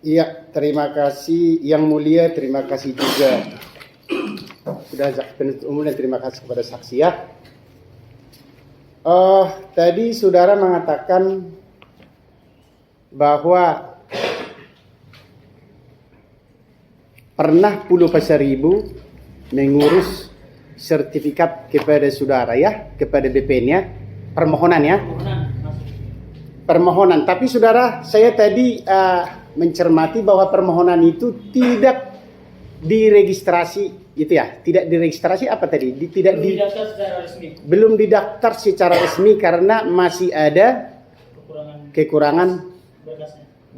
Iya, terima kasih Yang Mulia, terima kasih juga sudah penuntut umum dan terima kasih kepada saksi ya. Tadi saudara mengatakan bahwa pernah Pulau Pasaribu mengurus sertifikat kepada saudara ya, kepada BPN-nya, permohonan ya. Permohonan, tapi saudara, saya tadi mencermati bahwa permohonan itu tidak diregistrasi, itu ya, tidak diregistrasi apa tadi? Didaftar secara resmi. Belum didaftar secara resmi karena masih ada kekurangan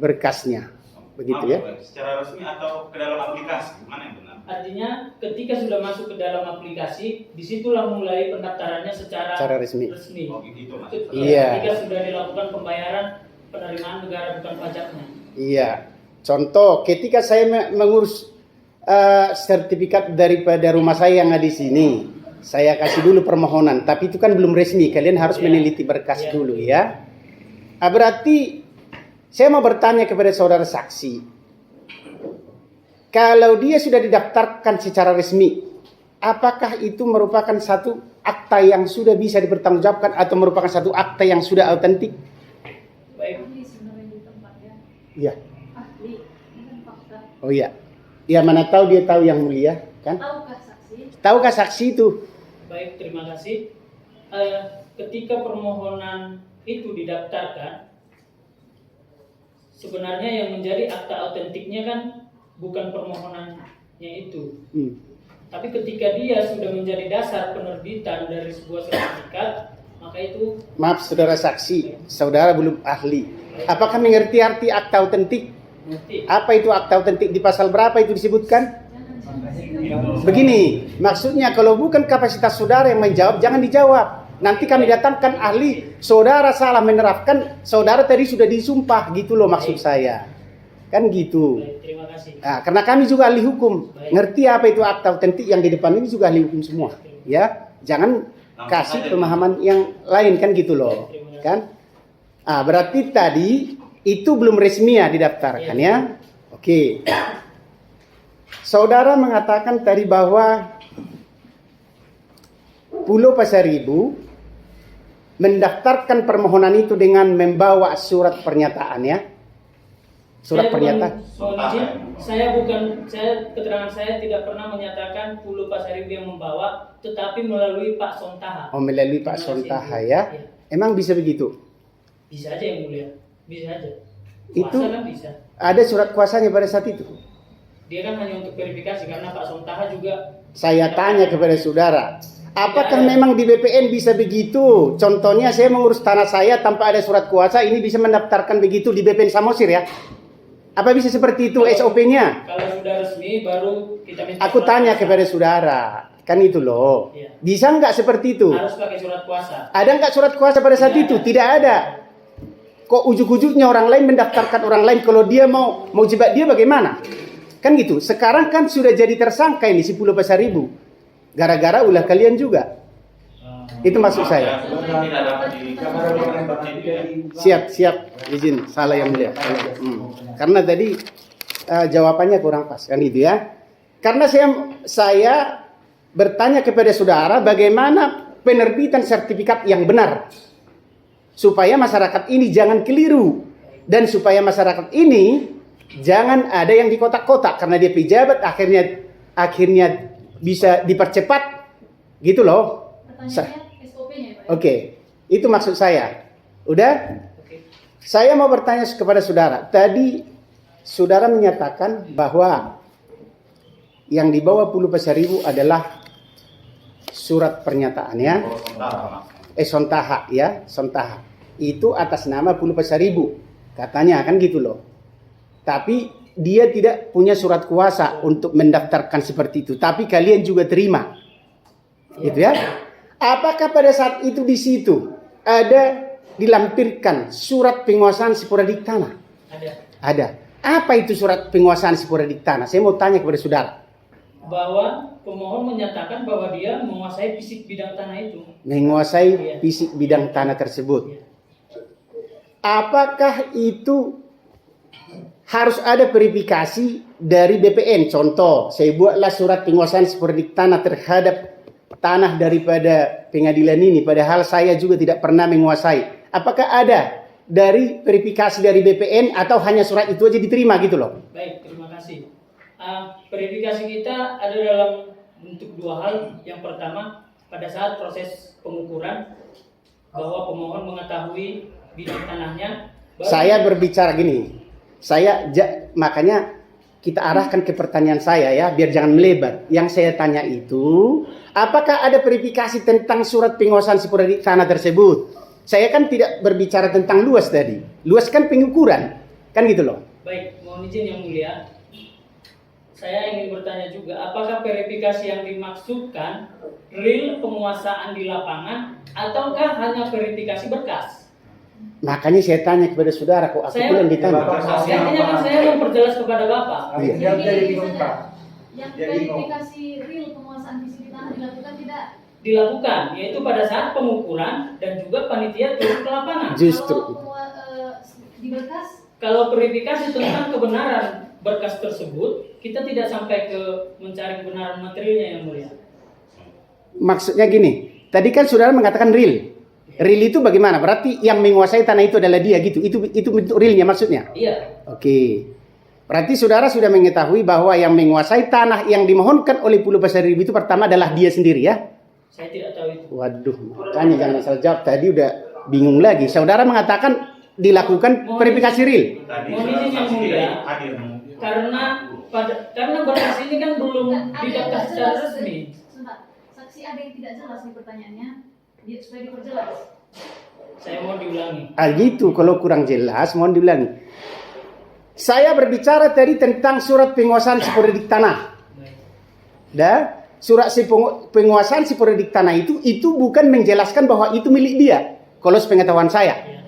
berkasnya, begitu ya? Secara resmi atau ke dalam aplikasi, mana yang benar? Artinya, ketika sudah masuk ke dalam aplikasi, disitulah mulai pendaftarannya secara resmi. Oh, gitu mas. Iya. Ketika sudah dilakukan pembayaran penerimaan negara bukan pajaknya. Iya. Contoh, ketika saya mengurus sertifikat daripada rumah saya yang ada di sini, saya kasih dulu permohonan, tapi itu kan belum resmi. Kalian harus meneliti berkas dulu ya. Berarti saya mau bertanya kepada saudara saksi. Kalau dia sudah didaftarkan secara resmi, apakah itu merupakan satu akta yang sudah bisa dipertanggungjawabkan atau merupakan satu akta yang sudah autentik? Baik. Iya. Oh iya. Ya mana tahu dia tahu Yang Mulia, kan? Tahukah saksi? Tahukah saksi itu? Baik, terima kasih. Ketika permohonan itu didaftarkan, sebenarnya yang menjadi akta autentiknya kan bukan permohonannya itu. Tapi ketika dia sudah menjadi dasar penerbitan dari sebuah sertifikat, maka itu... Maaf saudara saksi, saudara belum ahli. Apakah mengerti arti akta autentik? Ngerti. Apa itu akta autentik, di pasal berapa itu disebutkan? Begini, maksudnya kalau bukan kapasitas saudara yang menjawab, jangan dijawab. Nanti kami datangkan ahli, saudara salah menerapkan, saudara tadi sudah disumpah, gitu loh maksud saya. Kan gitu. Baik, terima kasih. Nah, karena kami juga ahli hukum, Baik. ngerti apa itu akta autentik, yang di depan ini juga ahli hukum semua. Ya, jangan kasih pemahaman yang lain, kan gitu loh. Kan? Berarti tadi itu belum resmi ya didaftarkan ya. Oke. Saudara mengatakan tadi bahwa Pulau Pasaribu mendaftarkan permohonan itu dengan membawa surat pernyataan ya. Surat pernyataan. Keterangan saya tidak pernah menyatakan Pulau Pasaribu yang membawa, tetapi melalui Pak Sontaha. Oh, melalui Pak Sontaha ya. Emang bisa begitu? Bisa aja Yang Mulia, bisa aja. Itu Kuasa kan bisa. ada surat kuasanya pada saat itu. Dia kan hanya untuk verifikasi karena Pak Sontaha juga. Saya tanya kepada saudara, apakah memang di BPN bisa begitu? Contohnya saya mengurus tanah saya tanpa ada surat kuasa, ini bisa mendaftarkan begitu di BPN Samosir ya? Apa bisa seperti itu SOP-nya? Kalau sudah resmi baru kita minta. Aku surat tanya kuasa. kepada saudara, kan itu loh. Iya. Bisa nggak seperti itu? Harus pakai surat kuasa. Ada nggak surat kuasa pada saat itu? Tidak ada. Kok ujuk-ujuknya orang lain mendaftarkan orang lain, kalau dia mau jebak dia bagaimana? Kan gitu. Sekarang kan sudah jadi tersangka ini si Pulau Pasaribu. Gara-gara ulah kalian juga. Itu maksud saya. Siap, izin, salah Yang Mulia. Karena tadi jawabannya kurang pas, kan gitu ya. Karena saya bertanya kepada saudara bagaimana penerbitan sertifikat yang benar. Supaya masyarakat ini jangan keliru. Dan supaya masyarakat ini jangan ada yang di kotak-kotak. Karena dia pejabat akhirnya bisa dipercepat. Gitu loh. Pertanyaannya SOP-nya Pak. Oke, itu maksud saya. Udah? Saya mau bertanya kepada saudara. Tadi saudara menyatakan bahwa yang dibawa Pulau Pasaribu adalah surat pernyataannya. Sontaha ya, Sontaha. Itu atas nama Pulau Pasaribu. Katanya kan gitu loh. Tapi dia tidak punya surat kuasa untuk mendaftarkan seperti itu. Tapi kalian juga terima. Gitu ya. Apakah pada saat itu di situ ada dilampirkan surat penguasaan sporadik tanah? Ada. Apa itu surat penguasaan sporadik tanah? Saya mau tanya kepada saudara. Bahwa pemohon menyatakan bahwa dia menguasai fisik bidang tanah itu. Menguasai fisik bidang tanah tersebut. Apakah itu harus ada verifikasi dari BPN. Contoh, saya buatlah surat penguasaan seperindik tanah terhadap tanah daripada pengadilan ini, padahal saya juga tidak pernah menguasai. Apakah ada dari verifikasi dari BPN atau hanya surat itu aja diterima gitu loh? Baik, terima kasih. Verifikasi kita ada dalam bentuk dua hal. Yang pertama, pada saat proses pengukuran bahwa pemohon mengetahui bidang tanahnya. Saya berbicara gini, makanya kita arahkan ke pertanyaan saya ya, biar jangan melebar. Yang saya tanya itu, apakah ada verifikasi tentang surat penguasaan seperindik tanah tersebut? Saya kan tidak berbicara tentang luas tadi. Luas kan pengukuran, kan gitu loh. Baik, mohon izin yang mulia. Saya ingin bertanya juga, apakah verifikasi yang dimaksudkan real penguasaan di lapangan ataukah hanya verifikasi berkas? Makanya saya tanya kepada saudara, kok aku pula yang ditanya. Artinya kan saya memperjelas kepada Bapak. Iya. Yang verifikasi real penguasaan visi di tanah dilakukan tidak? Dilakukan, yaitu pada saat pengukuran dan juga panitia turun ke lapangan. Justru. Di berkas? Kalau verifikasi tentang kebenaran berkas tersebut, kita tidak sampai ke mencari kebenaran materialnya yang mulia. Maksudnya gini, tadi kan saudara mengatakan real. Real itu bagaimana? Berarti yang menguasai tanah itu adalah dia gitu. Itu bentuk realnya maksudnya? Iya. Oke. Berarti saudara sudah mengetahui bahwa yang menguasai tanah yang dimohonkan oleh Pulau Pasaribu itu pertama adalah dia sendiri ya? Saya tidak tahu itu. Waduh, makanya jangan asal jawab. Tadi udah bingung lagi. Saudara mengatakan dilakukan verifikasi real. Tadi Mohon izin yang mulia. hadir. Karena berkas ini kan belum didaftar secara resmi. Sebentar. Saksi ada yang tidak jelas di pertanyaannya, supaya diperjelas. Saya mau diulangi. Gitu, kalau kurang jelas mohon diulangi. Saya berbicara tadi tentang surat penguasaan seperindik tanah. Dan surat penguasaan seperindik tanah itu bukan menjelaskan bahwa itu milik dia. Kalau sepengetahuan saya,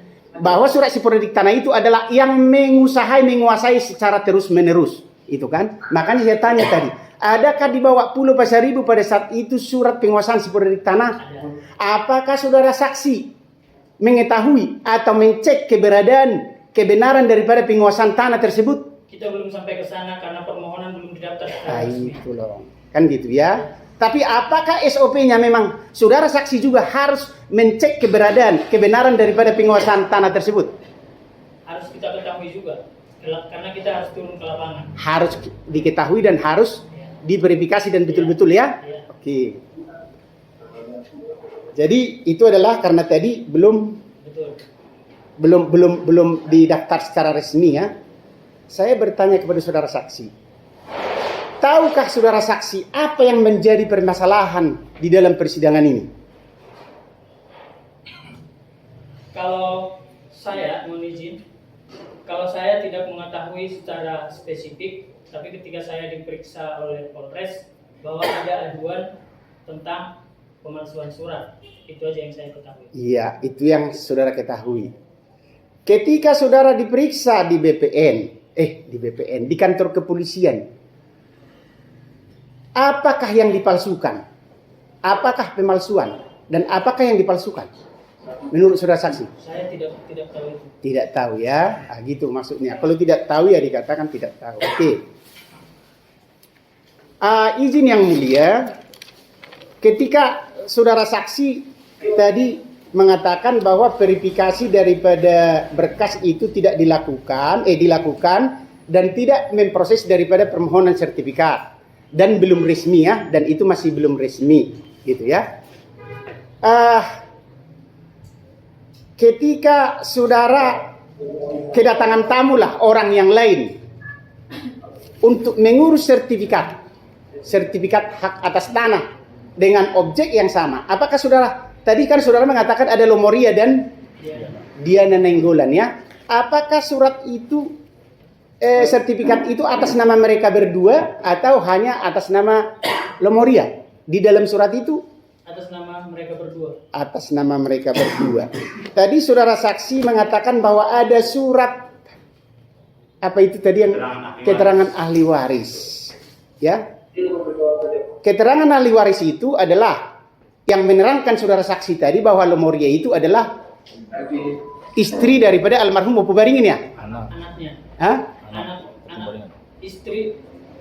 bahwa surat seperindik tanah itu adalah yang menguasai secara terus menerus, itu kan? Makanya saya tanya tadi, adakah di bawah Pulau Pasaribu pada saat itu surat penguasaan seperindik tanah? Apakah saudara saksi mengetahui atau mencek kebenaran daripada penguasaan tanah tersebut? Kita belum sampai ke sana karena permohonan belum didaftar secara Ah, resmi. itu loh. Kan gitu ya. Tapi apakah SOP-nya memang saudara saksi juga harus mencek kebenaran daripada penguasaan tanah tersebut? Harus kita ketahui juga. Karena kita harus turun ke lapangan. Harus diketahui dan harus diverifikasi dan betul-betul ya. Iya. Oke. Jadi itu adalah karena tadi Betul. belum didaftar secara resmi ya. Saya bertanya kepada saudara saksi. Tahukah saudara saksi apa yang menjadi permasalahan di dalam persidangan ini? Kalau saya mohon izin, kalau saya tidak mengetahui secara spesifik, tapi ketika saya diperiksa oleh Polres bahwa ada aduan tentang pemalsuan surat, itu aja yang saya ketahui. Iya, itu yang saudara ketahui. Ketika saudara diperiksa di di kantor kepolisian, apakah yang dipalsukan? Apakah pemalsuan? Dan apakah yang dipalsukan? Menurut saudara saksi? Saya tidak tahu itu. Tidak tahu ya. Gitu maksudnya. Kalau tidak tahu ya dikatakan tidak tahu. Oke. Izin yang mulia, ketika saudara saksi tadi mengatakan bahwa verifikasi daripada berkas itu tidak dilakukan dan tidak memproses daripada permohonan sertifikat. Dan belum resmi ya, dan itu masih belum resmi, gitu ya. Ketika saudara kedatangan tamu lah orang yang lain untuk mengurus sertifikat hak atas tanah dengan objek yang sama, apakah saudara tadi kan saudara mengatakan ada Lomoria dan Diana Nenggolan ya? Apakah surat itu sertifikat itu atas nama mereka berdua atau hanya atas nama Lomoria? Di dalam surat itu Atas nama mereka berdua. Atas nama mereka berdua. Tadi saudara saksi mengatakan bahwa ada surat apa itu tadi yang keterangan ahli waris. Ya. Keterangan ahli waris itu adalah yang menerangkan saudara saksi tadi bahwa Lomoria itu adalah istri daripada almarhum Opu Baringin ya? Anaknya. Hah? Anak istri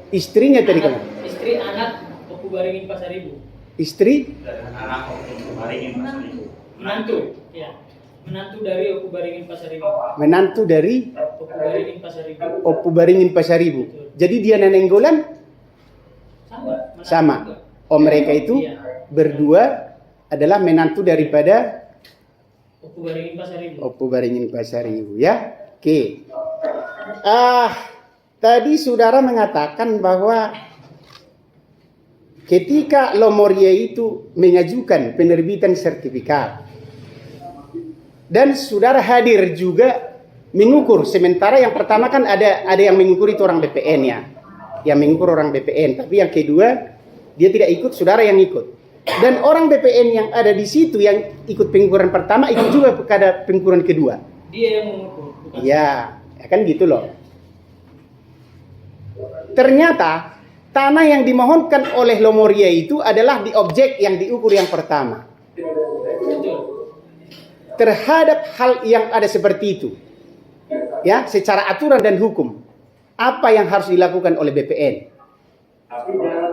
Istrinya tadi kan? istri anak Opu Baringin Pasaribu. Istri dari anak Baringin Pasar Ibu. Menantu, ya. Menantu dari Opu Baringin Pasaribu. menantu dari Opu Baringin Pasaribu. Opu Baringin Pasaribu. Jadi dia Nenenggolan Sama. menantu sama. juga. Oh mereka itu Iya. berdua adalah menantu daripada Opu Baringin Pasaribu. Opu Baringin Pasaribu ya. Oke. Tadi saudara mengatakan bahwa ketika Lomoria itu mengajukan penerbitan sertifikat dan saudara hadir juga mengukur, sementara yang pertama kan ada yang mengukur itu orang BPN ya, yang mengukur orang BPN, tapi yang kedua dia tidak ikut, saudara yang ikut. Dan orang BPN yang ada di situ yang ikut pengukuran pertama ikut juga pada pengukuran kedua. Dia yang mengukur, bukan Ya kan gitu loh. Ternyata tanah yang dimohonkan oleh Lomoria itu adalah di objek yang diukur yang pertama. betul. Terhadap hal yang ada seperti itu, ya, secara aturan dan hukum, apa yang harus dilakukan oleh BPN?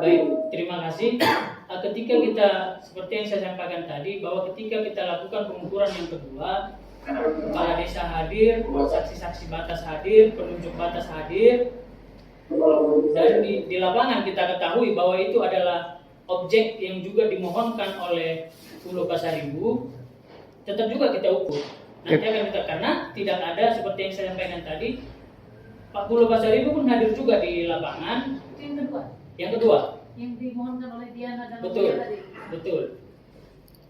Baik, terima kasih. Ketika kita seperti yang saya sampaikan tadi bahwa ketika kita lakukan pengukuran yang kedua, kepala desa hadir, saksi-saksi batas hadir, penunjuk batas hadir, dan di lapangan kita ketahui bahwa itu adalah objek yang juga dimohonkan oleh Pulau Pasaribu, tetap juga kita ukur. Nanti akan kita, karena tidak ada seperti yang saya sampaikan tadi, Pak Pulau Pasaribu pun hadir juga di lapangan. Itu yang kedua, Yang kedua, yang dimohonkan oleh Diana dan betul, Lomoria tadi. betul.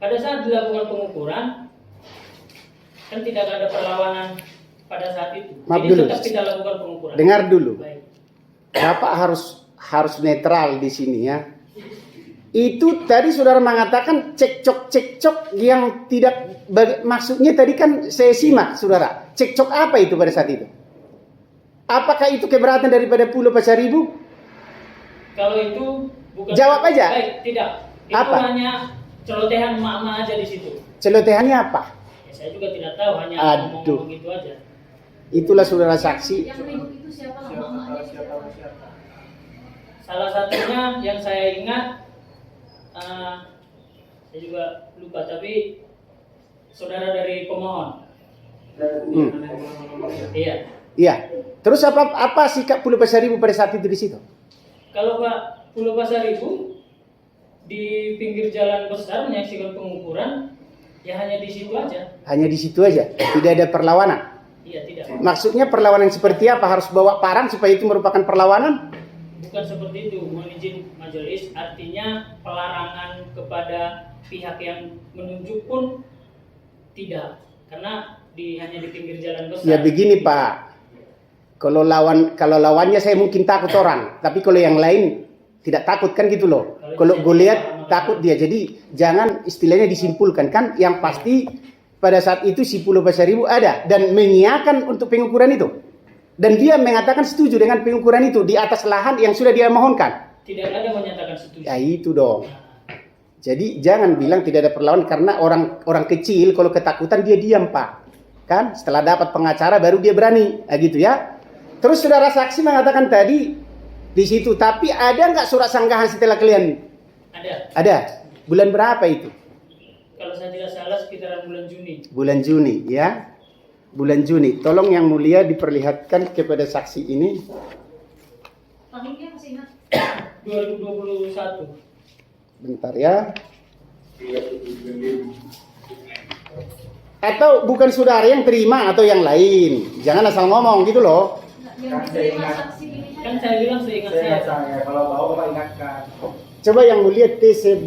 Pada saat dilakukan pengukuran, kan tidak ada perlawanan pada saat itu. Maaf Jadi dulu. tetap kita lakukan pengukuran. Dengar dulu, Baik. Bapak harus netral di sini ya. Itu tadi saudara mengatakan cekcok yang tidak, maksudnya tadi kan saya simak saudara. Cekcok apa itu pada saat itu? Apakah itu keberatan daripada Pulau Pasaribu? Kalau itu bukan. Jawab aja. Baik, tidak. Itu Apa? hanya celotehan emak-emak aja di situ. Celotehannya apa? Ya, saya juga tidak tahu, hanya Aduh. ngomong gitu aja. Itulah saudara saksi. Yang ribut itu siapa? Mama-mamanya siapa? Salah satunya yang saya ingat, saya juga lupa, tapi saudara dari pemohon. Iya. Iya. Terus apa sikap Pulau Pasaribu pada saat itu di situ? Kalau Pak Pulau Pasaribu di pinggir jalan besar menyaksikan pengukuran, ya hanya di situ aja. Hanya di situ aja, tidak ada perlawanan. Iya, tidak. Maksudnya perlawanan seperti apa? Harus bawa parang supaya itu merupakan perlawanan? Bukan seperti itu. Mohon izin majelis, artinya pelarangan kepada pihak yang menunjuk pun tidak, karena hanya di pinggir jalan besar. Ya begini Pak, kalau lawannya saya mungkin takut orang, tapi kalau yang lain tidak takut kan gitu loh. Kalau gue lihat takut dia, jadi jangan istilahnya disimpulkan kan. Yang pasti pada saat itu si Pulau Pasaribu ada dan mengiyakan untuk pengukuran itu, dan dia mengatakan setuju dengan pengukuran itu di atas lahan yang sudah dia mohonkan. Tidak ada menyatakan setuju. Ya itu dong. Jadi jangan bilang tidak ada perlawanan, karena orang kecil kalau ketakutan dia diam Pak. Kan setelah dapat pengacara baru dia berani, gitu ya. Terus saudara saksi mengatakan tadi di situ, tapi ada nggak surat sanggahan setelah kalian? Ada. Ada. Bulan berapa itu? Kalau saya tidak salah sekitaran bulan Juni. Bulan Juni ya. Bulan Juni. Tolong yang mulia diperlihatkan kepada saksi ini. Tahunnya masih ingat? 2021. Bentar ya. Atau bukan saudara yang terima atau yang lain. Jangan asal ngomong gitu loh. Yang diterima saksi ini Kan saya bilang seingat saya. Kalau tahu Bapak ingatkan. Coba yang mulia T11.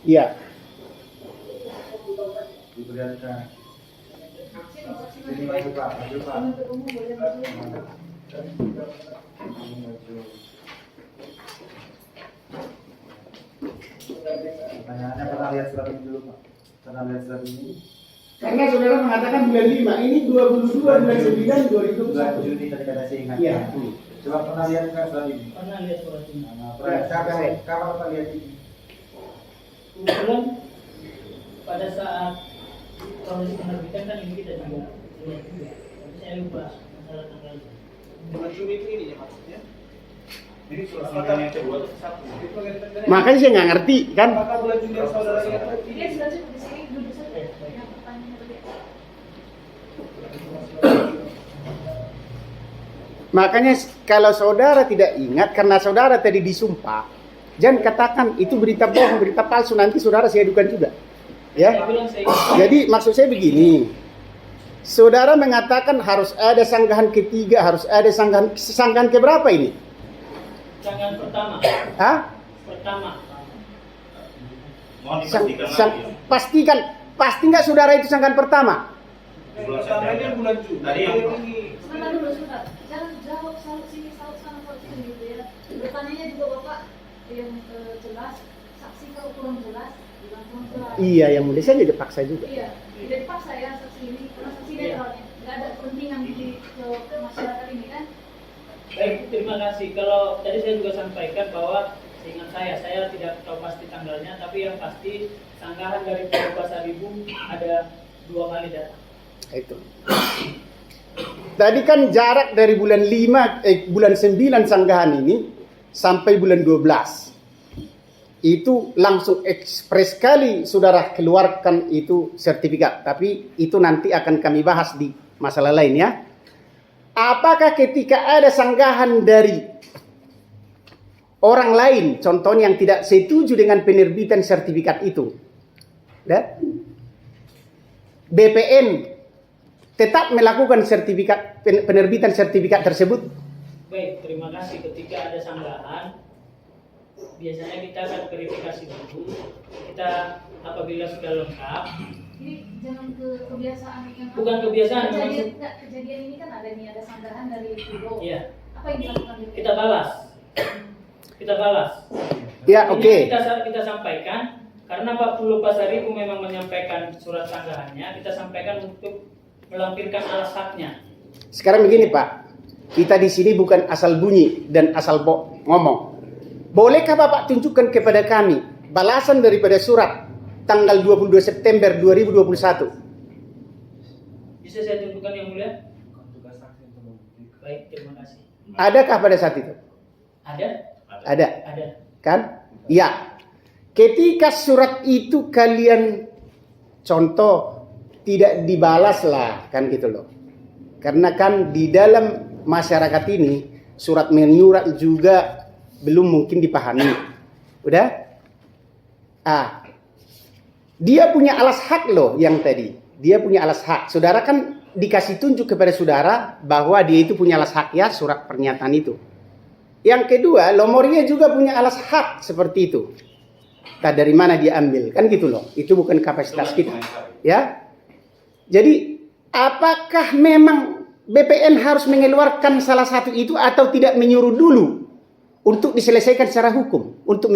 Iya. Diperlihatkan. Sini maju Pak, maju Pak. Maju. Pertanyaannya pernah lihat surat ini dulu Pak? Pernah lihat surat ini? Karena saudara mengatakan bulan 5, ini 22 bulan 9 Bulan 2021. Juni tadi kata saya ingat. Iya. Coba pernah lihat nggak surat ini? Pernah lihat surat ini. Nah, pernah. Kapan Bapak lihat ini? Kebetulan pada saat proses penerbitan kan ini kita juga lihat juga. Tapi saya lupa masalah tanggalnya. Bulan Juni itu ini ya maksudnya. Jadi surat sanggahan yang kedua itu satu. Makanya saya nggak ngerti kan. Apakah bulan Juni yang saudara ingat? Dia sudah di sini duduk saja. Yang pertanyaan tadi. Makanya kalau saudara tidak ingat karena saudara tadi disumpah, jangan katakan itu berita bohong, berita palsu, nanti saudara saya adukan juga. Ya. Saya bilang saya Jadi maksud saya begini. Saudara mengatakan harus ada sanggahan ketiga, harus ada sanggahan keberapa ini? jangan pertama. Hah? Pertama. Mohon dipastikan lagi. Pastikan, pasti nggak saudara itu sanggahan pertama? Bulan Pertama ini September. bulan Juni. Tadi yang ini Sebentar dulu, sebentar. Jangan jawab salut sini, salut sana, salut sini gitu ya. Pertanyaannya juga Bapak yang jelas, saksi kalau kurang jelas, bilang kurang jelas. Iya, yang mulia saya jadi paksa juga. Iya, tidak dipaksa ya saksi ini, karena saksi netralnya. Nggak ada kepentingan ke masyarakat ini kan. Baik, terima kasih. Kalau tadi saya juga sampaikan bahwa seingat saya tidak tahu pasti tanggalnya, tapi yang pasti sanggahan dari Pulau Pasaribu ada 2 kali datang. Itu. Tadi kan jarak dari bulan 9 sanggahan ini sampai bulan 12. Itu langsung ekspres sekali saudara keluarkan itu sertifikat. Tapi itu nanti akan kami bahas di masalah lain ya. Apakah ketika ada sanggahan dari orang lain, contohnya yang tidak setuju dengan penerbitan sertifikat itu, ya, BPN tetap melakukan penerbitan sertifikat tersebut? Baik, terima kasih. Ketika ada sanggahan, biasanya kita akan verifikasi dulu. Kita apabila sudah lengkap, Ini jangan kebiasaan yang bukan kebiasaan, kejadian, memang enggak, kejadian ini kan ada sanggahan dari Pulau. iya, Apa yang dilakukan BPN? kita balas. Kita balas. Ya, Ini oke. kita sampaikan karena Pak Pulau Pasaribu memang menyampaikan surat sanggahannya, kita sampaikan untuk melampirkan alas haknya. Sekarang begini Pak, kita di sini bukan asal bunyi dan asal ngomong. Bolehkah Bapak tunjukkan kepada kami balasan daripada surat tanggal 22 September 2021? Bisa saya tunjukkan yang mulia? Baik, terima kasih. Adakah pada saat itu? Ada? Ada, Ada. kan? Ya. Ketika surat itu kalian contoh tidak dibalas lah, kan gitu loh. Karena kan di dalam masyarakat ini surat menyurat juga belum mungkin dipahami. Udah? Dia punya alas hak loh yang tadi. Dia punya alas hak. Saudara kan dikasih tunjuk kepada saudara bahwa dia itu punya alas hak ya, surat pernyataan itu. Yang kedua, Lomoria juga punya alas hak seperti itu. Entah dari mana dia ambil, kan gitu loh. Itu bukan kapasitas kita. Ya. Jadi, apakah memang BPN harus mengeluarkan salah satu itu atau tidak menyuruh dulu untuk diselesaikan secara hukum, untuk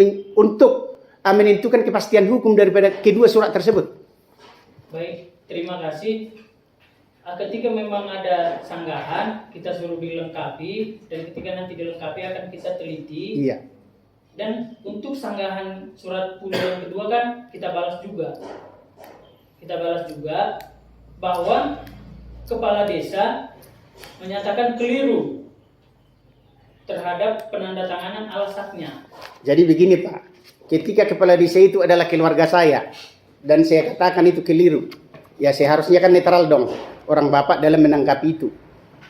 menentukan kepastian hukum daripada kedua surat tersebut? Baik, terima kasih. Ketika memang ada sanggahan, kita suruh dilengkapi, dan ketika nanti dilengkapi akan kita teliti. Iya. Dan untuk sanggahan surat Pulau yang kedua kan kita balas juga. Kita balas juga bahwa kepala desa menyatakan keliru terhadap penandatanganan alas haknya. Jadi begini Pak, ketika kepala desa itu adalah keluarga saya dan saya katakan itu keliru, ya saya harusnya kan netral dong orang Bapak dalam menanggapi itu.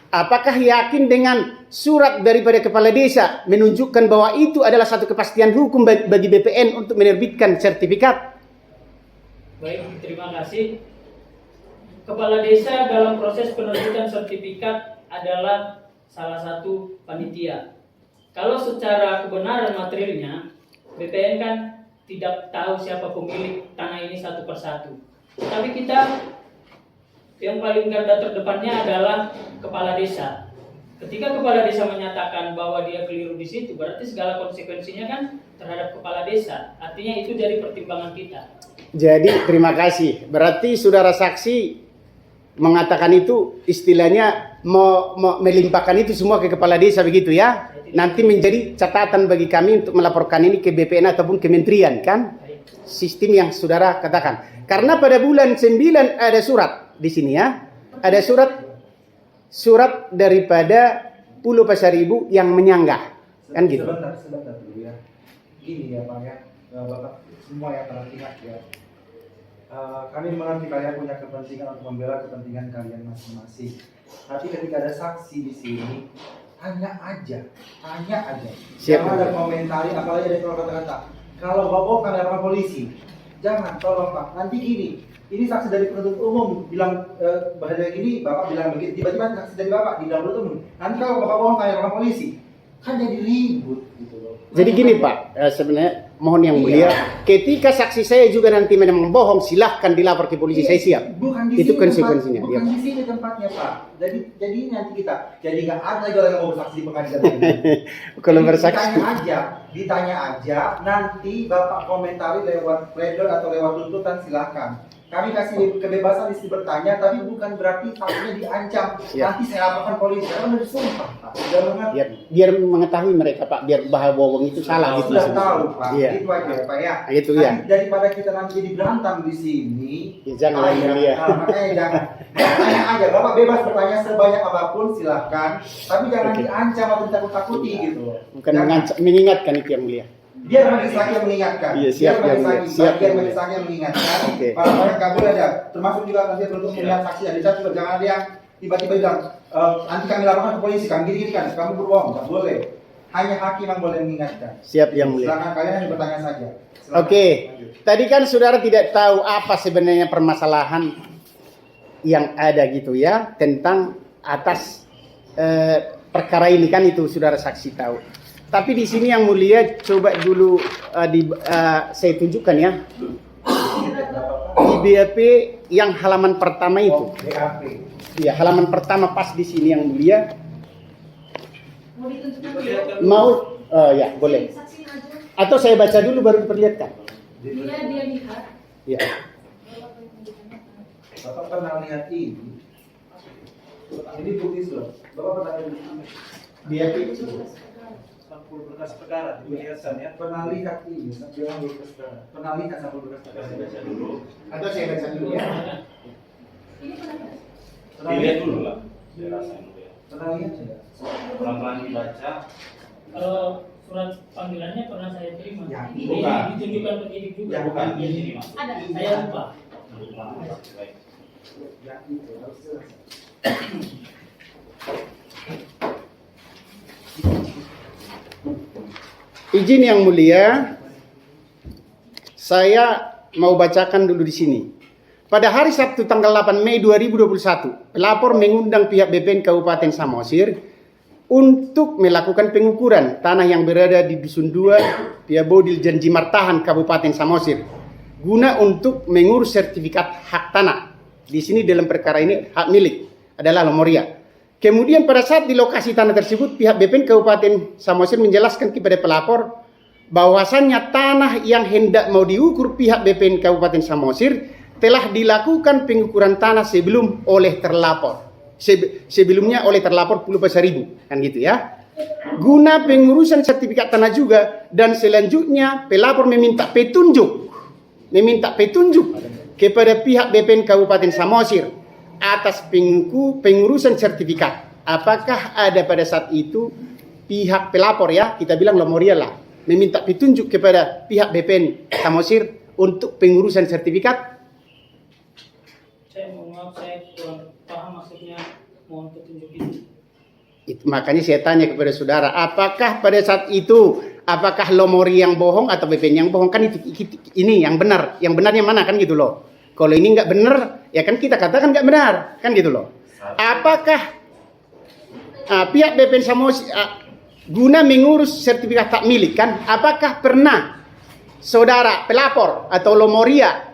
Apakah yakin dengan surat daripada kepala desa menunjukkan bahwa itu adalah satu kepastian hukum bagi BPN untuk menerbitkan sertifikat? Baik, terima kasih. Kepala desa dalam proses penerbitan sertifikat adalah salah satu panitia. Kalau secara kebenaran materialnya, BPN kan tidak tahu siapa pemilik tanah ini satu persatu. Tapi kita yang paling garda terdepannya adalah kepala desa. Ketika kepala desa menyatakan bahwa dia keliru di situ, berarti segala konsekuensinya kan terhadap kepala desa. Artinya itu dari pertimbangan kita. Jadi terima kasih. Berarti saudara saksi mengatakan itu istilahnya melimpahkan itu semua ke kepala desa begitu ya. Nanti menjadi catatan bagi kami untuk melaporkan ini ke BPN ataupun kementerian kan. Sistem yang saudara katakan. Karena pada bulan 9 ada surat di sini ya. Ada surat daripada Pulau Pasaribu yang menyanggah. Kan gitu. Sebentar dulu ya. Gini ya Pak ya, Bapak semua yang pernah ingat ya. Kami mengerti kalian punya kepentingan untuk membela kepentingan kalian masing-masing. Tapi ketika ada saksi di sini, tanya aja. Siap. Jangan ada komentari, apalagi ada kata-kata. Kalau bawa kami lapor polisi, jangan, tolong Pak. Nanti gini, ini saksi dari penuntut umum bilang bahasa gini, Bapak bilang begitu. Tiba-tiba saksi dari Bapak di dalam penuntut umum. Nanti kalau Bapak bohong kami lapor polisi, kan jadi ribut gitu loh. Jadi gini Pak, sebenarnya mohon yang mulia, ketika saksi saya juga nanti memang bohong, silahkan dilapor ke polisi, saya siap. Bukan di Itu sini konsekuensinya. bukan Ya. di sini tempatnya Pak. Jadi nanti kita nggak ada lagi orang yang mau bersaksi di pengadilan. Kalau Jadi bersaksi, ditanya aja. Nanti Bapak komentari lewat pledoi atau lewat tuntutan silahkan. Kami kasih kebebasan istri bertanya, tapi bukan berarti saksinya diancam. Ya. Nanti saya laporkan polisi. Karena udah disumpah Pak. Sudah mengerti. biar mengetahui mereka Pak, biar bahwa bohong itu salah gitu. Sudah tahu Pak. Iya. Itu aja Pak ya. Itu ya. Daripada kita nanti jadi berantem di sini. Ya, jangan yang mulia. Makanya jangan. Tanya aja, Bapak bebas bertanya sebanyak apapun silahkan. Tapi jangan Oke. diancam atau ditakut-takuti gitu. Bukan Jangan. mengingatkan itu yang mulia. Biar majelis hakim mengingatkan. Iya, siap, Biar majelis yang mulia. hakim, Siap, biar yang majelis mulia. hakim mengingatkan. Oke. Para kabul ada, termasuk juga nanti untuk melihat saksi ada satu juga jangan ada yang tiba-tiba bilang nanti kami laporkan ke polisi, kami gini kan, kamu berbohong, nggak boleh. Hanya hakim yang boleh mengingatkan. Siap yang mulia. Silakan kalian hanya bertanya saja. Silakan. Oke, Lanjut. tadi kan saudara tidak tahu apa sebenarnya permasalahan yang ada gitu ya tentang atas perkara ini kan itu saudara saksi tahu. Tapi di sini yang mulia coba dulu saya tunjukkan ya di BAP yang halaman pertama itu. BAP. Ya halaman pertama pas di sini yang mulia. Mau ditunjukkan dulu? Mau ya boleh. Saksinya aja. Atau saya baca dulu baru diperlihatkan. Dia lihat. Ya. Bapak pernah lihat ini? Ini bukti sudah. Bapak pernah lihat ini? BAP Sampul berkas perkara diperlihatkan ya. Pernah lihat ini? Sampul berkas perkara. Pernah lihat sampul berkas perkara? Baca dulu. atau saya baca dulu ya. Ini pernah lihat? Pernah Dilihat lihat? dulu lah. Saya rasa yang mulia. Pernah lihat tidak? Pelan-pelan dibaca. Kalau surat panggilannya pernah saya terima. Ya, Ini bukan. ditunjukkan penyidik juga. Ya, Bukan Iya, di sini mas. Ada. Saya lupa. Baik. Ya itu harus jelas. Izin yang mulia, saya mau bacakan dulu di sini. Pada hari Sabtu tanggal 8 Mei 2021, pelapor mengundang pihak BPN Kabupaten Samosir untuk melakukan pengukuran tanah yang berada di Dusun 2, Piabodil Janji Martahan, Kabupaten Samosir, guna untuk mengurus sertifikat hak tanah. Di sini dalam perkara ini hak milik adalah Lomoria. Kemudian pada saat di lokasi tanah tersebut, pihak BPN Kabupaten Samosir menjelaskan kepada pelapor bahwasannya tanah yang hendak mau diukur pihak BPN Kabupaten Samosir telah dilakukan pengukuran tanah sebelum oleh terlapor. Sebelumnya oleh terlapor Pulau Pasaribu, kan gitu ya. Guna pengurusan sertifikat tanah juga, dan selanjutnya pelapor meminta petunjuk kepada pihak BPN Kabupaten Samosir atas pengurusan sertifikat. Apakah ada pada saat itu pihak pelapor ya, kita bilang Lomoria lah, meminta petunjuk kepada pihak BPN Samosir untuk pengurusan sertifikat? Saya mohon maaf, saya kurang paham maksudnya mohon petunjuk itu. Makanya saya tanya kepada saudara, apakah pada saat itu apakah Lomori yang bohong atau BPN yang bohong? Kan itu ini yang benar. Yang benarnya mana kan gitu loh. Kalau ini nggak benar, ya kan kita katakan nggak benar, kan gitu loh. Apakah pihak BPN Samosir guna mengurus sertifikat hak milik kan? Apakah pernah saudara pelapor atau Lomoria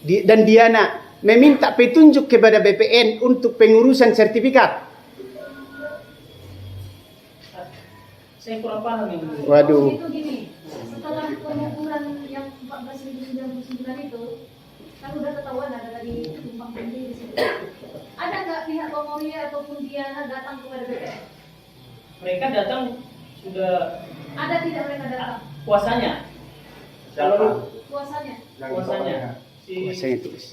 dan Diana meminta petunjuk kepada BPN untuk pengurusan sertifikat? Saya kurang paham yang mulia. Waduh. Itu gini, setelah pengukuran yang 14.099 itu, kan udah ketahuan ada tadi tumpang tindih di situ. Ada nggak pihak Lomoria ataupun Diana datang kepada BPN? Mereka datang sudah Ada tidak mereka datang? kuasanya. Siapa? kuasanya. Kuasanya. Si Kuasanya tulis.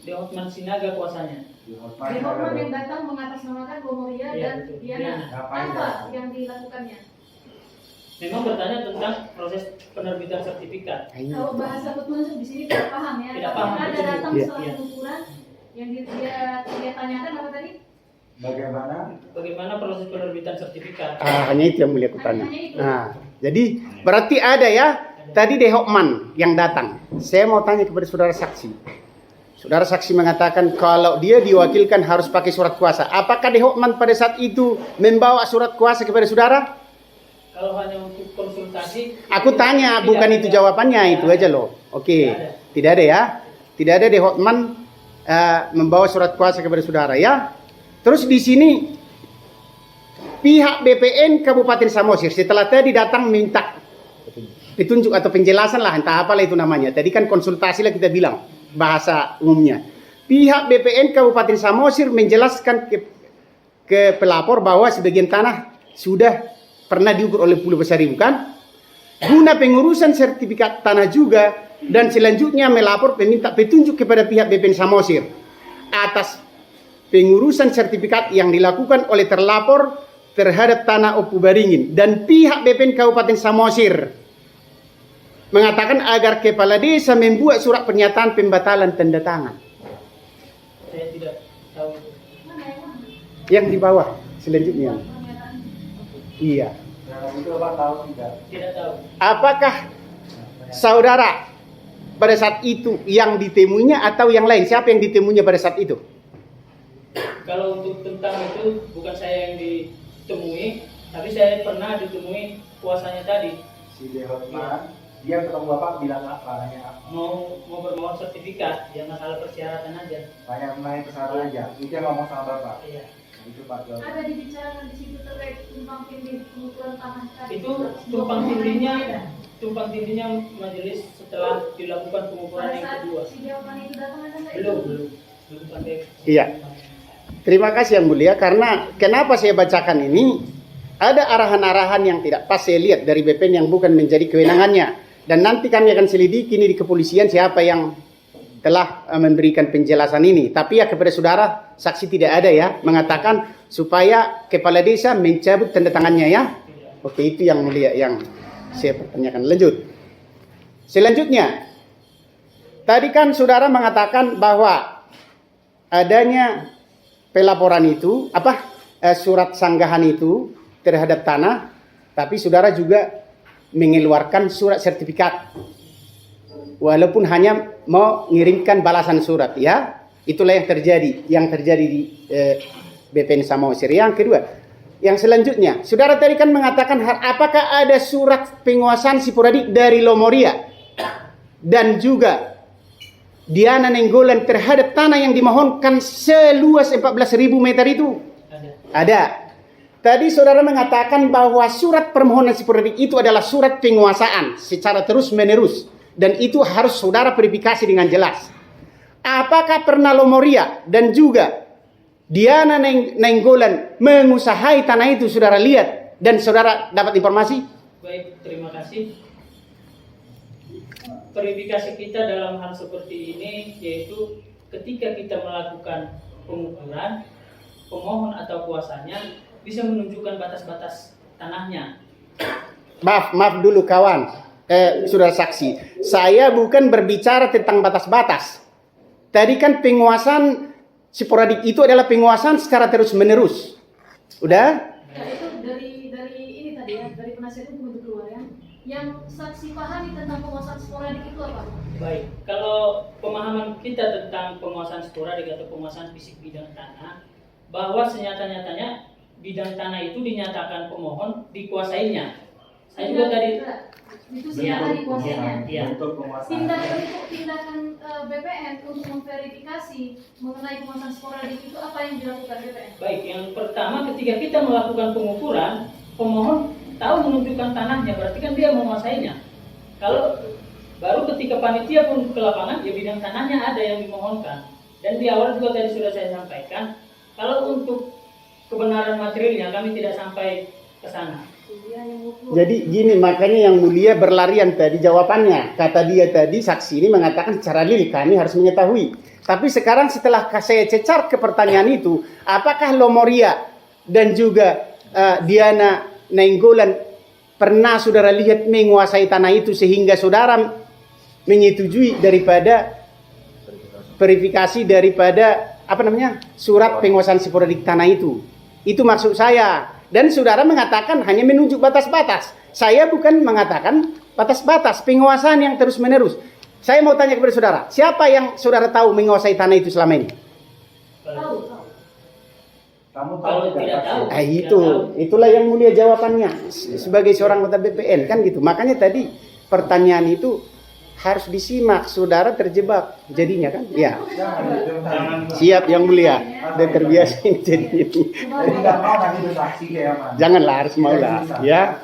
De Hotman Sinaga kuasanya. Departemen yang datang mengatasnamakan Gomoria Iya, dan betul. Diana. Ngapain Apa datang? yang dilakukannya? Memang bertanya tentang proses penerbitan sertifikat. Kalau bahasa petunjuk di sini tidak paham ya. Tidak Tapi paham, ada betul. datang Iya. setelah Iya. pengukuran yang dia tanyakan apa tadi? Bagaimana proses penerbitan sertifikat? Hanya itu yang mulia kutanya. Hanya itu. Nah, jadi berarti ada ya. Tadi De Hokman yang datang. Saya mau tanya kepada saudara saksi. Saudara saksi mengatakan kalau dia diwakilkan harus pakai surat kuasa. Apakah De Hokman pada saat itu membawa surat kuasa kepada saudara? Kalau hanya untuk konsultasi, Aku tanya, bukan itu jawabannya, itu aja loh. Oke, tidak ada ya. Tidak ada De Hokman membawa surat kuasa kepada saudara ya. Terus di sini pihak BPN Kabupaten Samosir setelah tadi datang minta petunjuk atau penjelasan lah, entah apalah itu namanya. Tadi kan konsultasi lah kita bilang bahasa umumnya. Pihak BPN Kabupaten Samosir menjelaskan ke pelapor bahwa sebagian tanah sudah pernah diukur oleh Pulau Pasaribu kan? Guna pengurusan sertifikat tanah juga, dan selanjutnya melapor meminta petunjuk kepada pihak BPN Samosir atas pengurusan sertifikat yang dilakukan oleh terlapor terhadap tanah Opu Baringin, dan pihak BPN Kabupaten Samosir mengatakan agar kepala desa membuat surat pernyataan pembatalan tanda tangan. saya tidak tahu. Mana yang mana? Yang di bawah selanjutnya. Pernyataan. Iya. Itu Bapak tahu tidak? Tidak tahu. Apakah saudara pada saat itu yang ditemuinya atau yang lain? Siapa yang ditemuinya pada saat itu? Kalau untuk tentang itu bukan saya yang ditemui, tapi saya pernah ditemui kuasanya tadi. Si De Hotman, dia ketemu Bapak bilang apa? Nanya apa? Mau bermohon sertifikat, ya masalah persyaratan aja. Tanya kesalahan aja. Itu yang ngomong sama Bapak. Iya. Nah, itu Pak Jawab. Ada dibicarakan di situ terkait tumpang tindih pengukuran tanah tadi. Itu tumpang tindihnya majelis setelah dilakukan pengukuran Pada yang saat kedua. si jawaban itu datang ada nggak? Belum sampai. Iya. Terima kasih yang mulia, karena kenapa saya bacakan ini, ada arahan-arahan yang tidak pas saya lihat dari BPN yang bukan menjadi kewenangannya, dan nanti kami akan selidiki ini di kepolisian siapa yang telah memberikan penjelasan ini. Tapi ya kepada saudara saksi tidak ada ya mengatakan supaya kepala desa mencabut tanda tangannya ya. Oke, itu yang mulia yang saya pertanyakan. Lanjut. Selanjutnya, tadi kan saudara mengatakan bahwa adanya pelaporan itu, surat sanggahan itu terhadap tanah, tapi saudara juga mengeluarkan surat sertifikat, walaupun hanya mau mengirimkan balasan surat ya. Itulah yang terjadi di BPN Samosir. Yang kedua, yang selanjutnya, saudara tadi kan mengatakan apakah ada surat penguasaan sporadik dari Lomoria dan juga Diana Nenggolan terhadap tanah yang dimohonkan seluas 14.000 meter itu? Ada. Tadi saudara mengatakan bahwa surat permohonan sporadik itu adalah surat penguasaan secara terus-menerus, dan itu harus saudara verifikasi dengan jelas. Apakah pernah Lomoria dan juga Diana Nenggolan mengusahai tanah itu? Saudara lihat dan saudara dapat informasi? Baik, terima kasih. Verifikasi kita dalam hal seperti ini yaitu ketika kita melakukan pengukuran, pemohon atau kuasanya bisa menunjukkan batas-batas tanahnya. Maaf dulu kawan, saudara saksi. Saya bukan berbicara tentang batas-batas. Tadi kan penguasaan sporadik itu adalah penguasaan secara terus-menerus. Udah? Ya, itu dari ini tadi ya, dari penasihat hukum itu keluar ya. Yang saksi pahami tentang penguasaan sporadik itu apa? Baik, kalau pemahaman kita tentang penguasaan sporadik atau penguasaan fisik bidang tanah, bahwa senyata-nyatanya bidang tanah itu dinyatakan pemohon dikuasainya. Saya juga tadi itu siapa dikuasainya. Iya. Untuk penguasaan. Tindakan BPN untuk memverifikasi mengenai penguasaan sporadik itu apa yang dilakukan BPN? Baik, yang pertama ketika kita melakukan pengukuran, pemohon tahu menunjukkan tanahnya, berarti kan dia menguasainya. Kalau baru ketika panitia pun ke lapangan, ya bidang tanahnya ada yang dimohonkan. Dan di awal juga tadi sudah saya sampaikan, kalau untuk kebenaran materialnya kami tidak sampai ke sana. Dia hanya mengukur. Jadi gini, makanya yang mulia berlarian tadi jawabannya. Kata dia tadi, saksi ini mengatakan secara real kami harus mengetahui. Tapi sekarang setelah saya cecar ke pertanyaan itu, apakah Lomoria dan juga Diana Nainggolan pernah saudara lihat menguasai tanah itu sehingga saudara menyetujui daripada verifikasi daripada surat penguasaan sporadik tanah itu? Itu maksud saya. Dan saudara mengatakan hanya menunjuk batas-batas. Saya bukan mengatakan batas-batas, penguasaan yang terus-menerus. Saya mau tanya kepada saudara, siapa yang saudara tahu menguasai tanah itu selama ini? Tahu. Kamu tahu Kalau tidak tahu. Itulah yang mulia jawabannya sebagai seorang anggota BPN kan gitu. Makanya tadi pertanyaan itu harus disimak, saudara terjebak jadinya kan? Ya. Jangan. Siap yang mulia. Dan terbiasa ini jadinya. Jadi nggak mau nanti bersaksi kayak apa? Janganlah, harus mau lah. Ya.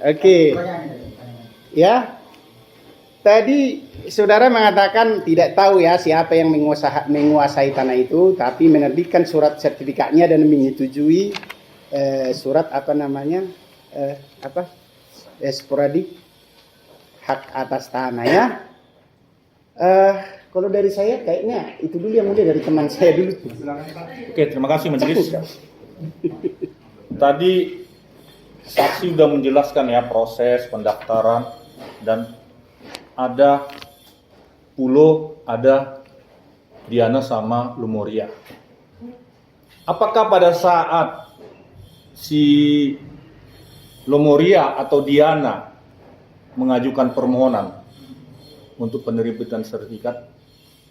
Oke. Ya. Tadi saudara mengatakan tidak tahu ya siapa yang menguasai tanah itu, tapi menerbitkan surat sertifikatnya dan menyetujui surat sporadik hak atas tanah ya. Kalau dari saya kayaknya itu dulu yang mulia, dari teman saya dulu. Oke, terima kasih majelis. Tadi saksi sudah menjelaskan ya proses pendaftaran dan ada Pulo, ada Diana sama Lomoria. Apakah pada saat si Lomoria atau Diana mengajukan permohonan untuk penerbitan sertifikat,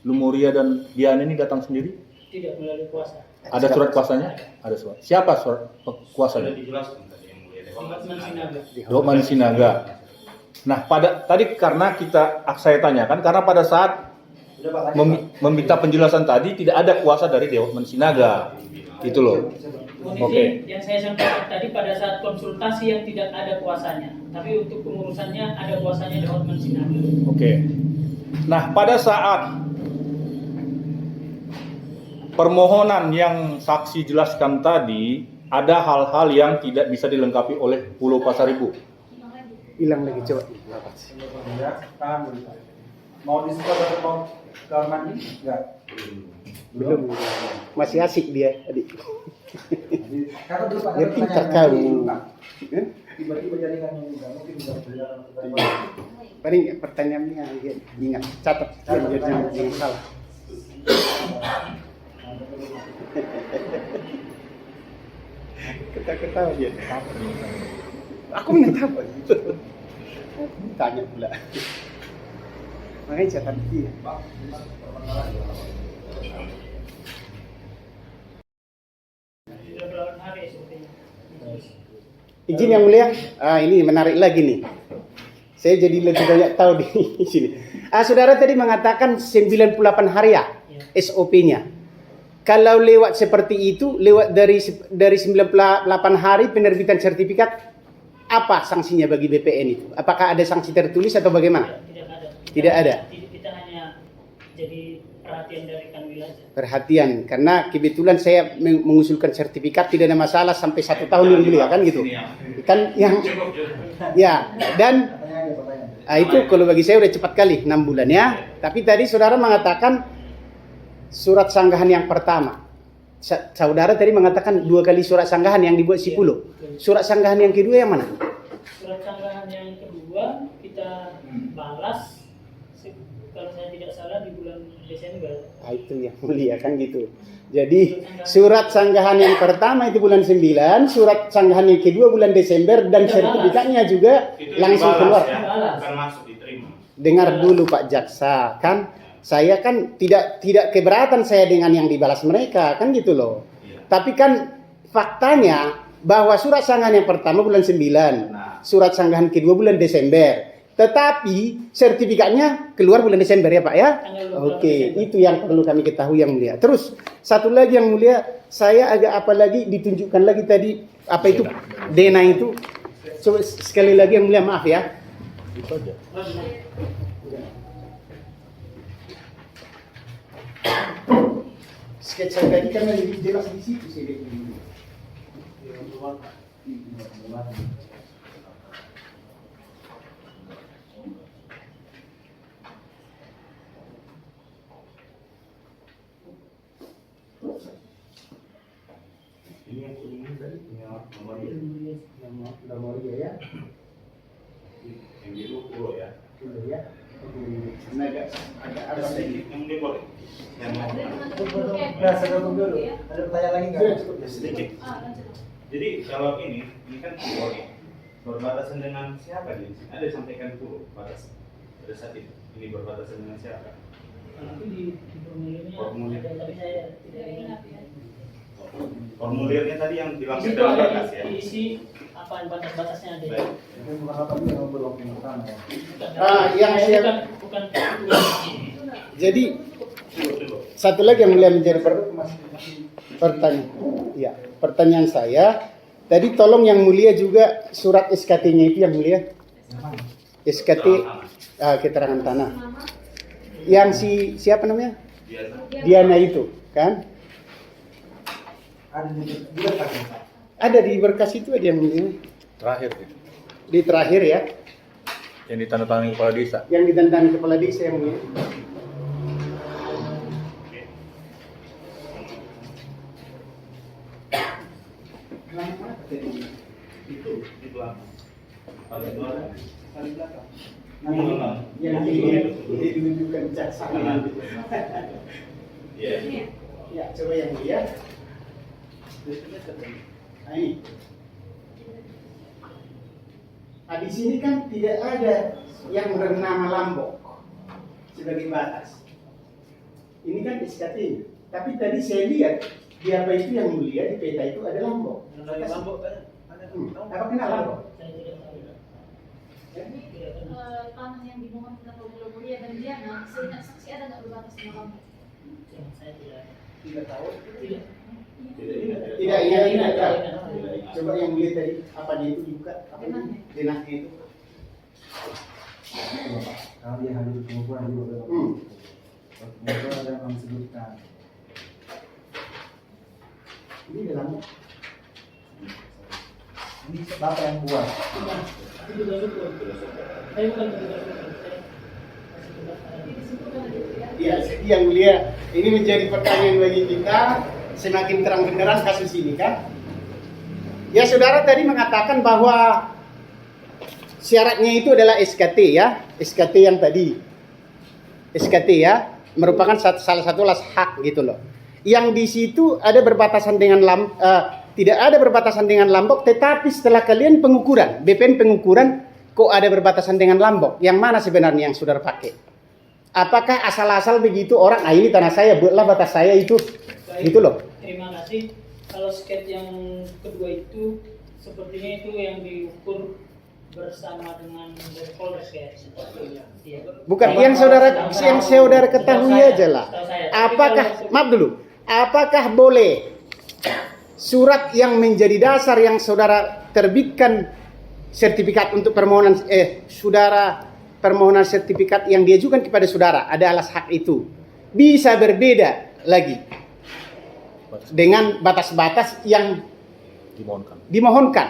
Lomoria dan Diana ini datang sendiri? Tidak melalui kuasa. Ada surat kuasanya? Ada surat. Siapa surat kuasanya? Sudah dijelaskan tadi yang mulia. Hotman Sinaga. Hotman Sinaga. Nah, tadi karena saya tanyakan karena pada saat meminta penjelasan tadi tidak ada kuasa dari Hotman Sinaga. Itu loh. Oke. Yang saya sampaikan tadi pada saat konsultasi yang tidak ada kuasanya, tapi untuk pengurusannya ada kuasanya di Hotman Sinaga. Oke. Nah, pada saat permohonan yang saksi jelaskan tadi, ada hal-hal yang tidak bisa dilengkapi oleh Pulau Pasaribu. Hilang lagi coba. Tahan dulu. Mau disupport atau mau ke mandi? Enggak. Belum. Masih asik dia adik. Kata dulu Pak. Dia pintar kau. Tiba-tiba jaringan yang enggak mungkin bisa berjalan. Paling pertanyaannya ingat, catat jangan salah. Ketawa dia. Aku menetawa. Tanya pula. Makanya catat dia. Sudah berapa hari SOP-nya? Izin yang mulia. Ini menarik lagi nih. Saya jadi lebih banyak tahu di sini. Saudara tadi mengatakan 98 hari ya SOP-nya. Kalau lewat seperti itu, lewat dari 98 hari penerbitan sertifikat, apa sanksinya bagi BPN itu? Apakah ada sanksi tertulis atau bagaimana? Tidak ada. Tidak ada. Kita hanya jadi perhatian dari Kanwil aja. Perhatian, karena kebetulan saya mengusulkan sertifikat tidak ada masalah sampai 1 tahun yang mulia kan gitu. Kan yang ya dan itu kalau bagi saya udah cepat kali 6 bulan ya. Tapi tadi saudara mengatakan surat sanggahan yang pertama. Saudara tadi mengatakan 2 kali surat sanggahan yang dibuat si Pulo. Surat sanggahan yang kedua yang mana? Surat sanggahan yang kedua kita balas kalau saya tidak salah di bulan Desember. Itu yang mulia kan gitu. Jadi surat sanggahan yang pertama itu bulan 9, surat sanggahan yang kedua bulan Desember dan sertifikatnya juga langsung keluar. Ya, bukan masuk diterima. Dengar dulu Pak Jaksa, kan saya kan tidak keberatan saya dengan yang dibalas mereka, kan gitu loh. Iya. Tapi kan faktanya bahwa surat sanggahan yang pertama bulan 9, surat sanggahan kedua bulan Desember. Tetapi sertifikatnya keluar bulan Desember ya Pak ya? Oke, itu yang perlu kami ketahui yang mulia. Terus satu lagi yang mulia, saya agak apa lagi ditunjukkan lagi tadi apa itu Dena itu. Coba sekali lagi yang mulia, maaf ya. Itu aja. Sketsa tadi karena lebih jelas di situ sih. yang kuning ini tadi nomor dia ya. Yang biru puluh ya. Udah ya. Karena ada sedikit. Yang dia boleh. Yang mau. Nah, saya tunggu dulu. Ada pertanyaan lagi nggak? Sedikit. Jadi kalau ini kan pulau nih. Berbatasan dengan siapa di sini? Ada sampaikan pulau batas. Pada saat itu ini berbatasan dengan siapa? Tapi di formulirnya Formulir. ada, tapi saya tidak ingat ya. Formulirnya tadi yang Di dilangsung situ dalam ada berkas ya. diisi apa batas-batasnya ada. Baik. Itu bukan apa ini yang belum pertama ya. yang Saya saya- bukan Jadi Tunggu. satu lagi yang mulia menjadi pertanyaan. Ya, pertanyaan saya tadi tolong yang mulia juga surat SKT-nya itu yang mulia. SKT keterangan tanah. Yang siapa namanya? Biasa. Diana itu, kan? Ada di berkas ya, Pak. Ada di berkas itu ada yang mulia. Terakhir ya. Di terakhir ya, Yang ditandatangani kepala desa. yang ditantang kepala desa yang mulia. Itu di belakang. Paling belakang. Paling belakang. Yang ditunjukkan bijaksana. Iya. Ya, coba yang mulia. Nah, ini. Nah, di sini kan tidak ada yang bernama Lombok sebagai batas. Ini kan SKT. Tapi tadi saya lihat di apa itu yang mulia di peta itu ada Lombok. Apa kenal Lombok? saya tidak tahu. Tanah yang dimohon oleh Pulau Mulia dan Diana, seingat saksi ada nggak berbatas dengan kamu? Saya tidak. Tidak tahu. Tidak. Tidak ingat. Coba yang mulia tadi apa dia itu dibuka? Apa itu? Denahnya itu. Kalau dia hadir di pengukuran juga beberapa. Pengukuran ada yang kami sebutkan. Ini dalam Ini bapak yang buat. Bukan. Itu juga betul. Saya bukan petugas hukum. Saya masih tugas ada. ya, yang mulia. Ini menjadi pertanyaan bagi kita. Semakin terang benderang kasus ini kan. Ya, saudara tadi mengatakan bahwa syaratnya itu adalah SKT ya, SKT yang tadi, SKT ya, merupakan salah satu alas hak gitu loh. Yang di situ ada berbatasan dengan tidak ada berbatasan dengan Lombok, tetapi setelah kalian pengukuran, BPN pengukuran, kok ada berbatasan dengan Lombok? Yang mana sebenarnya yang saudara pakai? Apakah asal-asal begitu orang, ini tanah saya, buatlah batas saya itu, gitu loh. Terima kasih. Kalau sket yang kedua itu sepertinya itu yang diukur bersama dengan Polres kayaknya. Iya. Bukan yang saudara ketahui aja lah. Apakah, maaf dulu, apakah boleh surat yang menjadi dasar yang saudara terbitkan sertifikat untuk permohonan saudara permohonan sertifikat yang diajukan kepada saudara ada alas hak itu bisa berbeda lagi dengan batas-batas yang dimohonkan.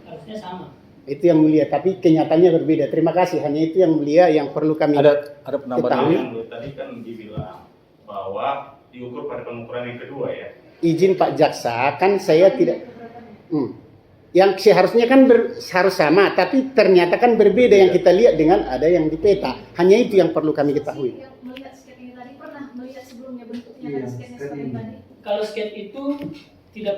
Harusnya sama. Itu yang mulia, tapi kenyataannya berbeda. Terima kasih. Hanya itu yang mulia yang perlu kami Ada penambahan ketahui. Yang tadi kan dibilang bahwa diukur pada pengukuran yang kedua ya. Izin Pak Jaksa, kan saya tidak yang seharusnya kan harus sama, tapi ternyata kan berbeda yang kita lihat dengan ada yang di peta. Hanya itu yang perlu kami ketahui. Yang melihat sket ini tadi pernah melihat sebelumnya bentuknya Iya, dan sketnya sket seperti ini. tadi. Kalau sket itu tidak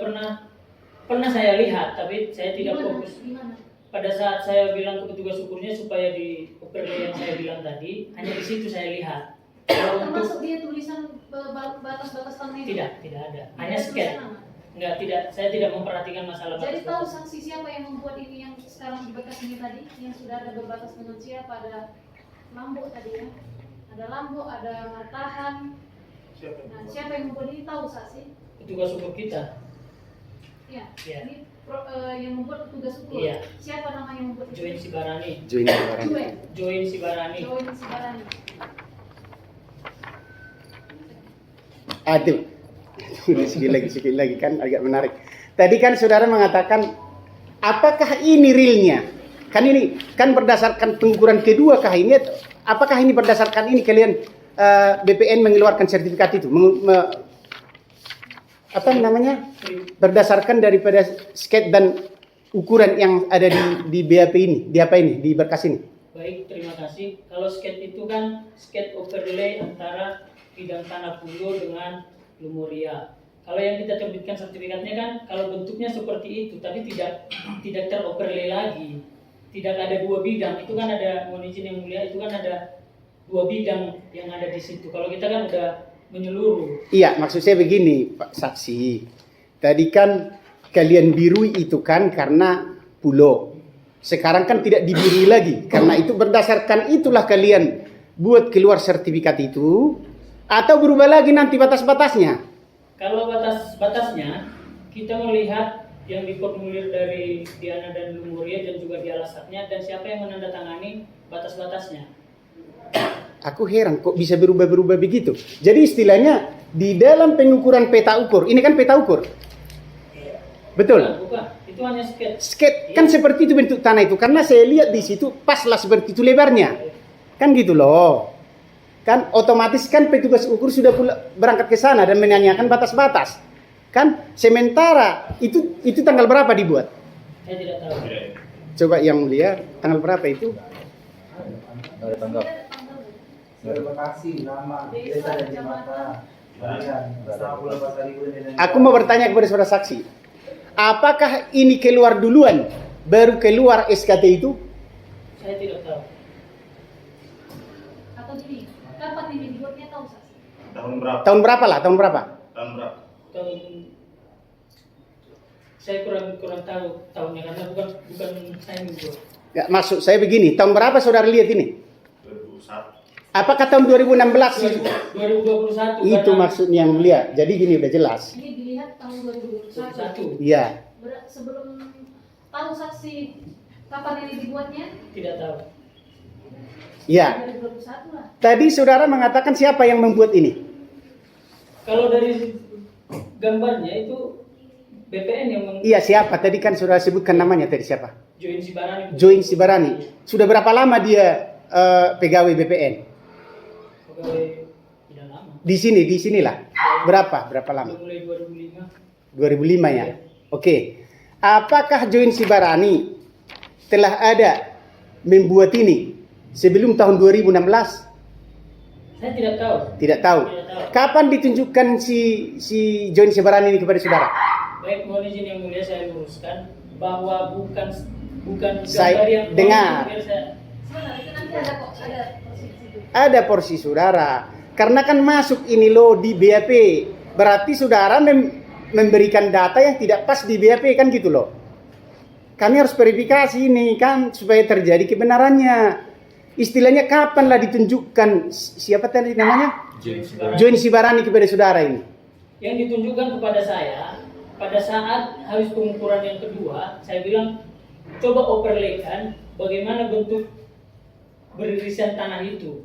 pernah saya lihat, tapi saya tidak fokus. Gimana? Pada saat saya bilang ke petugas ukurnya supaya di OPD yang saya bilang tadi, hanya di situ saya lihat. Kalau Termasuk untuk dia tulisan batas-batas tanah itu? tidak ada. Hanya Ada sket. tulisan apa? Enggak, tidak. Saya tidak memperhatikan masalah Jadi tahu batas. sanksi siapa yang membuat ini yang sekarang di bekas ini tadi yang sudah ada berbatas dengan siapa, ada Lombok tadi ya, ada Lombok, ada Martahan. Nah, siapa yang membuat ini tahu saksi? Petugas ukur kita. Ya. Iya. Ini yang membuat petugas ukur. Iya. Siapa nama yang membuat? Join Sibarani. Join barang. Join Sibarani. Join Sibarani. Aduh. Sekali lagi kan agak menarik. Tadi kan saudara mengatakan apakah ini realnya? Kan ini kan berdasarkan pengukuran kedua kah ini? Apakah ini berdasarkan ini kalian BPN mengeluarkan sertifikat itu? apa namanya, berdasarkan daripada skate dan ukuran yang ada di BAP ini, di apa ini, di berkas ini. Baik, terima kasih. Kalau skate itu kan skate overlay antara bidang tanah pulo dengan Lumoria. Kalau yang kita terbitkan sertifikatnya kan kalau bentuknya seperti itu, tapi tidak teroverlay lagi. Tidak ada dua bidang. Itu kan ada, mohon izin yang mulia, itu kan ada dua bidang yang ada di situ. Kalau kita kan udah menyeluruh. Iya, maksud saya begini, Pak Saksi. Tadi kan kalian birui itu kan karena pulau. Sekarang kan tidak dibirui lagi. Karena itu berdasarkan itulah kalian buat keluar sertifikat itu. Atau berubah lagi nanti batas-batasnya. Kalau batas-batasnya, kita melihat yang diformulir dari Diana dan Lumoria dan juga di alasannya, dan siapa yang menandatangani batas-batasnya. Aku heran kok bisa berubah-berubah begitu. Jadi istilahnya di dalam pengukuran peta ukur, ini kan peta ukur. Betul? Bukan. Itu hanya skate. Skate kan seperti itu bentuk tanah itu, karena saya lihat di situ paslah seperti itu lebarnya. Kan gitu loh. Kan otomatis kan petugas ukur sudah berangkat ke sana dan menanyakan batas-batas. Kan sementara itu tanggal berapa dibuat? Saya tidak tahu. Coba yang mulia, tanggal berapa itu? Ada tanggal. Lokasi, nama, desa dan jembatan. Aku mau bertanya kepada saudara saksi. Apakah ini keluar duluan baru keluar SKT itu? Saya tidak tahu. Atau gini, kapan ini dibuatnya tahu saksi? Tahun berapa? Tahun berapa lah? Tahun berapa? Tahun berapa? Tahun saya kurang tahu tahunnya karena bukan saya yang buat. Ya, maksud saya begini, tahun berapa saudara lihat ini? 2001. Apakah tahun 2016 itu? 2021. Itu maksudnya yang mulia. Jadi gini udah jelas. Ini dilihat tahun 2021. 2021. Iya. Sebelum tahu saksi kapan ini dibuatnya? Tidak tahu. Iya. 2021 lah. Tadi saudara mengatakan siapa yang membuat ini? Kalau dari gambarnya itu BPN yang Iya, siapa? Tadi kan saudara sebutkan namanya tadi siapa? Join Sibarani. Join Sibarani. Sudah berapa lama dia pegawai BPN? Pegawai tidak lama. Di sinilah. Berapa lama? Mulai 2005. 2005 ya. Oke. Apakah Join Sibarani telah ada membuat ini sebelum tahun 2016? Saya tidak tahu. Tidak tahu. Kapan ditunjukkan si Join Sibarani ini kepada saudara? Baik, mohon izin yang mulia saya luruskan bahwa bukan Saya gambar yang dengar. Sebenarnya itu nanti ada kok, ada posisi itu. Ada porsi saudara. Karena kan masuk ini loh di BAP. Berarti saudara memberikan data yang tidak pas di BAP kan gitu loh. Kami harus verifikasi ini kan supaya terjadi kebenarannya. Istilahnya kapan lah ditunjukkan siapa tadi namanya? Join Sibarani kepada saudara ini. Yang ditunjukkan kepada saya pada saat habis pengukuran yang kedua, saya bilang coba overlaykan bagaimana bentuk beririsan tanah itu.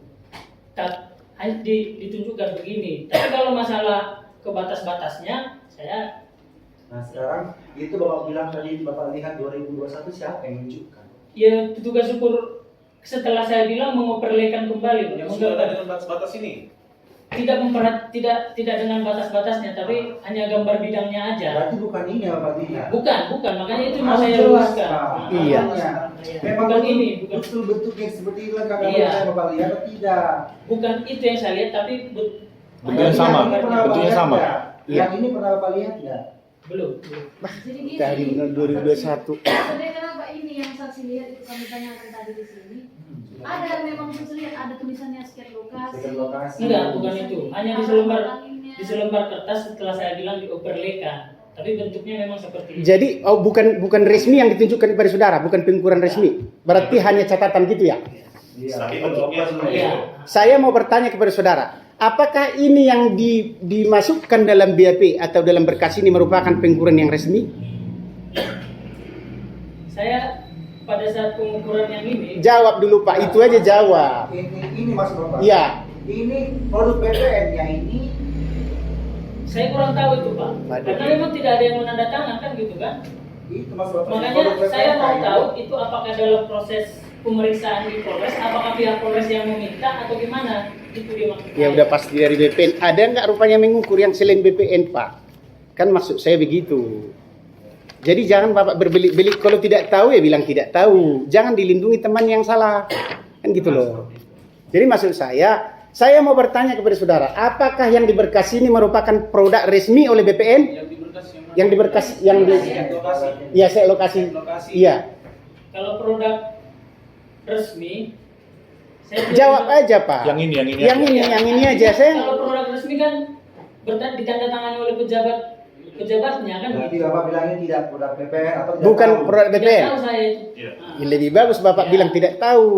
Ditunjukkan begini. Tapi kalau masalah ke batas-batasnya, saya. Nah sekarang itu Bapak bilang tadi Bapak lihat 2021 siapa yang menunjukkan? Ya petugas ukur setelah saya bilang mengoperlekan kembali. Yang sudah ada dengan batas-batas ini. Tidak dengan batas-batasnya, tapi hanya gambar bidangnya aja. Berarti bukan ini yang Bapak lihat. Bukan, makanya itu mau Harus saya jelas, luruskan. Pak. Iya. Memang Bukan ini, bukan. betul bentuknya seperti itu kan Iya. yang Bapak lihat atau tidak? Bukan itu yang saya lihat, tapi Bentuknya sama. Yang ini pernah Bapak Bentuknya lihat sama. nggak? Iya. Yang ini pernah Bapak lihat nggak? belum. Jadi gini. Dari 2021. Sebenarnya kenapa ini yang saksi lihat itu kami tanyakan tadi di sini? Ada memang saksi lihat ada tulisannya skate lokasi. Skate lokasi. Enggak, bukan itu. Hanya di selembar kertas setelah saya bilang dioperlekan. Tapi bentuknya memang seperti itu. Jadi bukan resmi yang ditunjukkan kepada saudara, bukan pengukuran resmi. Berarti hanya catatan gitu ya. Iya. Tapi bentuknya seperti Iya. itu. Saya mau bertanya kepada saudara, apakah ini yang dimasukkan dalam BAP atau dalam berkas ini merupakan pengukuran yang resmi? Saya pada saat pengukuran yang ini Jawab dulu Pak, itu aja jawab. Ini Mas Bapak. Iya. Ini produk BPN-nya ini. saya kurang tahu itu Pak. Waduh. Karena memang tidak ada yang menandatangani kan gitu kan. Itu Mas Bapak. Makanya produk saya BPN mau itu. tahu itu apakah dalam proses pemeriksaan di Polres, apakah pihak Polres yang meminta atau gimana? Itu dia maksudnya. Ya udah pasti dari BPN. Ada nggak rupanya mengukur yang selain BPN Pak? Kan maksud saya begitu. Jadi jangan Bapak berbelit-belit, kalau tidak tahu ya bilang tidak tahu. Jangan dilindungi teman yang salah. Kan gitu loh. Jadi maksud saya mau bertanya kepada saudara, apakah yang di Berkas ini merupakan produk resmi oleh BPN? Yang di Berkas, yang di ya saya lokasi. Iya. Kalau produk resmi, saya tidak Jawab bisa- aja, Pak. Yang ini Yang ini aja saya. Kalau produk resmi kan ditandatangani oleh pejabatnya kan. Berarti Bapak bilangnya tidak produk BPN atau tidak Bukan tahu? produk Tidak BPN. tahu saya. Iya. Ah. Ya, lebih bagus Bapak bilang tidak tahu.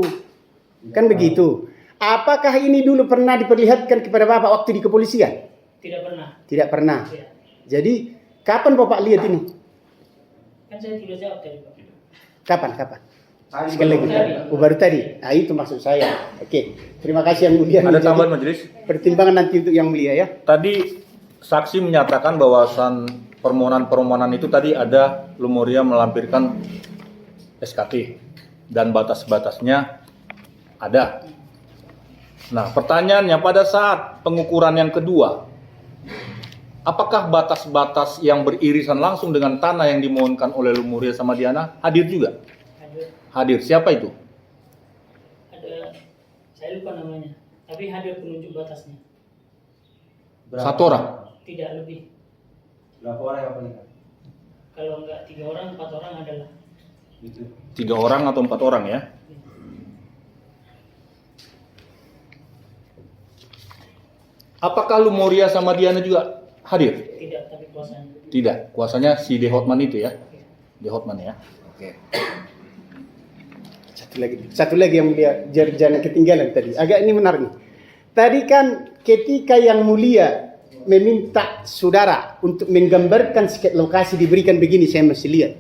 Kan begitu. Apakah ini dulu pernah diperlihatkan kepada Bapak waktu di kepolisian? Tidak pernah. Tidak pernah. Ya. Jadi kapan Bapak lihat ini? Kan saya tidak jawab tadi, Pak. Kapan? Tadi Sekali lagi. Tadi. Oh, baru tadi. Nah, itu maksud saya. Oke. Terima kasih yang mulia. Ada Jadi, tambahan majelis? pertimbangan nanti untuk yang mulia ya. Tadi saksi menyatakan bahwasan permohonan itu tadi ada Lumoria melampirkan SKT dan batas-batasnya ada. Nah, pertanyaannya pada saat pengukuran yang kedua, apakah batas-batas yang beririsan langsung dengan tanah yang dimohonkan oleh Lumoria sama Diana hadir juga? Hadir. Siapa itu? Ada, saya lupa namanya, tapi hadir penunjuk batasnya. Satu orang. Tidak lebih. Berapa orang yang paling? Kalau enggak 3 orang, 4 orang adalah. Gitu. 3 orang atau 4 orang ya? Apakah Lumoria sama Diana juga hadir? Tidak, tapi kuasanya. Tidak, kuasanya si De Hotman itu ya. De Hotman ya. Oke. Satu lagi yang mulia, jangan ketinggalan tadi. Agak ini menarik nih. Tadi kan ketika yang mulia meminta saudara untuk menggambarkan sket lokasi diberikan begini, saya masih lihat.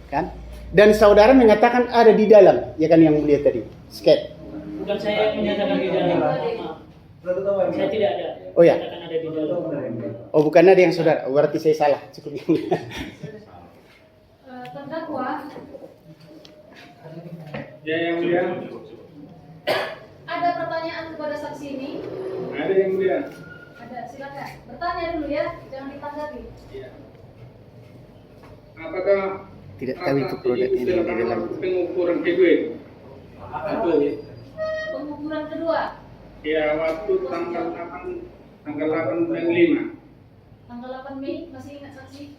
Kan? Dan saudara mengatakan ada di dalam, ya kan yang mulia tadi, sket. Bukan saya yang menyatakan di dalam. Maaf. Sudah tahu yang Saya tidak ada. Oh ya. Menyatakan ada di dalam. Oh bukan ada yang saudara, oh, berarti saya salah. Cukup yang mulia. Terdakwa, Ya yang mulia, ada pertanyaan kepada saksi ini? ada yang mulia. Ada, silakan. Bertanya dulu ya, jangan ditanggapi. Apakah Tidak tahu itu produk ini di dalam. pengukuran kedua? Satu, Pengukuran kedua, ya waktu tanggal 8 bulan 5, tanggal 8 Mei, masih ingat saksi?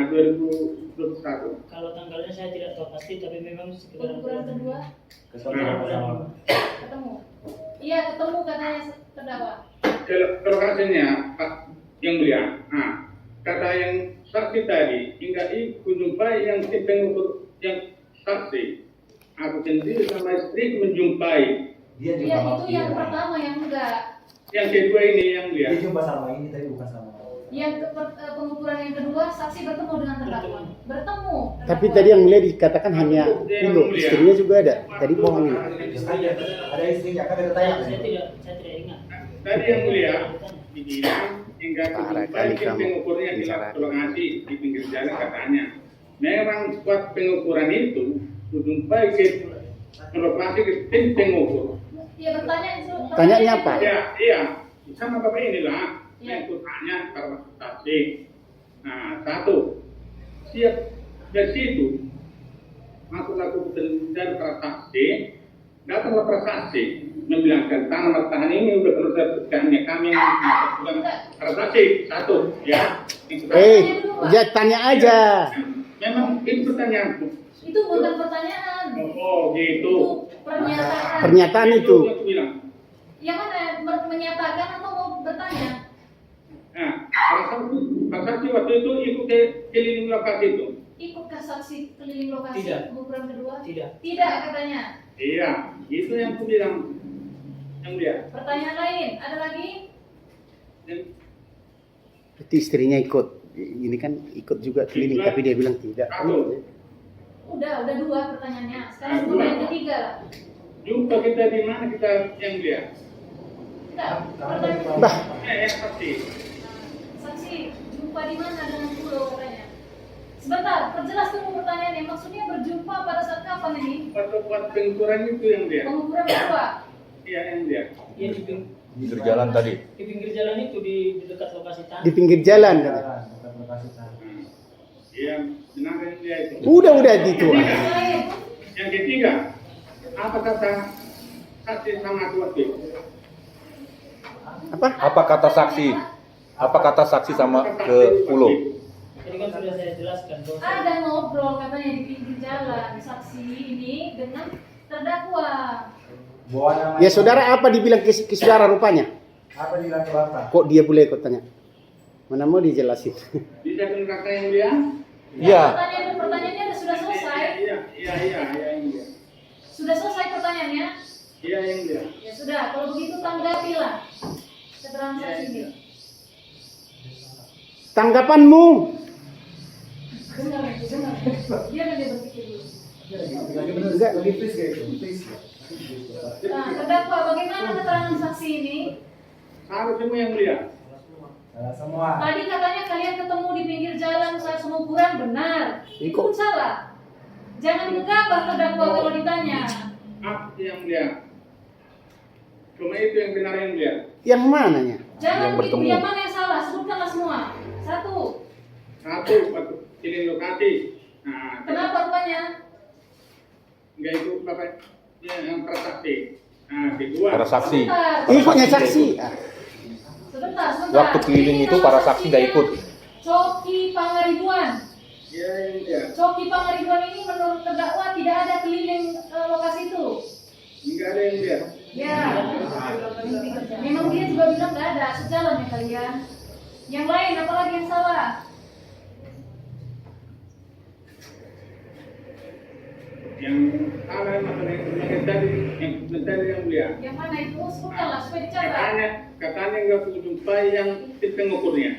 2021. Kalau tanggalnya saya tidak tahu pasti, tapi memang sekitar Pengukuran kedua, Nah, ketemu. Iya, ketemu katanya terdakwa. ke lokasinya Pak yang mulia. Nah, kata yang saksi tadi, hingga menjumpai yang si pengukur yang saksi. Aku sendiri sama istri menjumpai. Dia juga Iya, sama itu dia. yang pertama, yang enggak. Yang kedua ini yang mulia. Dia jumpa sama ini tapi bukan sama. Yang pengukuran yang kedua, saksi bertemu dengan terdakwa. Bertemu. Tapi terdakwa. tadi yang mulia dikatakan hanya dulu, istrinya juga ada. Tadi bohong ini. Ada istrinya kan ada tanya. saya tidak ingat. Tadi yang mulia dibilang hingga Parah kejumpai kali tim kamu pengukurnya di bicara. lokasi di pinggir jalan katanya. Memang buat pengukuran itu kejumpai ke lokasi ke tim pengukur. Iya, bertanya itu. Tanyanya apa? Ya, iya, sama bapak inilah Ya. yang tanya karena saksi. Nah, satu, siap dari situ masuk laku dan transaksi, datanglah transaksi membilangkan tanah martahan ini udah perlu sertifikatnya kami melakukan transaksi satu ya. Ya tanya aja. Memang itu pertanyaanku. Itu bukan pertanyaan. Oh gitu. Itu pernyataan. Pernyataan itu. Aku bilang. Yang mana menyatakan atau mau bertanya? Nah, transaksi waktu itu ikut ke keliling lokasi itu. Ikutkah saksi keliling lokasi Tidak. pengukuran kedua? Tidak. Tidak katanya. Iya, itu yang aku bilang. Yang dia. Pertanyaan lain, ada lagi? Berarti istrinya ikut. Ini kan ikut juga keliling, tapi dia bilang tidak. Satu. Udah dua pertanyaannya. Sekarang Dua. pertanyaan ketiga lah. Jumpa kita di mana kita yang dia? Enggak, pertanyaan. Bah, Yang pasti. Saksi, jumpa di mana dengan pulau katanya? Sebentar, perjelas dulu pertanyaannya. Maksudnya berjumpa pada saat kapan ini? Buat pengukuran itu yang dia. Pengukuran kedua. Iya yang dia. Ya Berjalan tadi. di pinggir jalan itu di dekat lokasi tanah. di pinggir jalan. Bukan Sinaga yang mulia itu. Udah itu. Yang ketiga, apa kata saksi sama waktu itu? Apa? Apa kata saksi? Apa kata saksi sama ke Pulo? Jadi kan sudah saya jelaskan bahwa Ada ngobrol katanya di pinggir jalan saksi ini dengan terdakwa. Bawa nama. Ya saudara apa dibilang ke saudara rupanya? Apa bilang ke bapak? Kok dia boleh ikut tanya? Mana mau dijelasin? Bisa kakak yang mulia? Iya. Pertanyaannya sudah selesai. Iya, yang mulia. Sudah selesai pertanyaannya? Iya, yang mulia. Ya sudah, kalau begitu tanggapilah keterangan saksi ini. Tanggapanmu? Dengar. Biar dia berpikir dulu. Enggak. Lebih please kayak itu. Please. Nah, terdakwa bagaimana keterangan saksi ini? Harus semua yang mulia. Salah semua. Tadi katanya kalian ketemu di pinggir jalan saat pengukuran, benar. Itu pun salah. Jangan gegabah terdakwa kalau ditanya. Yang mulia. Cuma itu yang benar yang mulia. Yang mananya? Jangan Yang begitu, bertemu. yang mana yang salah? Sebutkanlah semua. Satu. Satu, pilih lokasi. Nah, Kenapa rupanya? enggak itu bapak yang para saksi. Nah, kedua. Para saksi. Sebentar. Ikutnya saksi. Sebentar. Waktu keliling Ini itu nama para saksi nggak ikut. Coki Pangaribuan. Iya, yang mulia. Coki Pangaribuan ini menurut terdakwa tidak ada keliling lokasi itu. Enggak ada yang mulia. Ya. Memang dia juga bilang nggak ada, sejalan ya kalian. Yang lain apalagi yang salah? Yang salah masalah yang tadi yang mulia. Yang mana itu? Sebutkanlah supaya dicatat. Katanya enggak jumpai yang titik pengukurnya.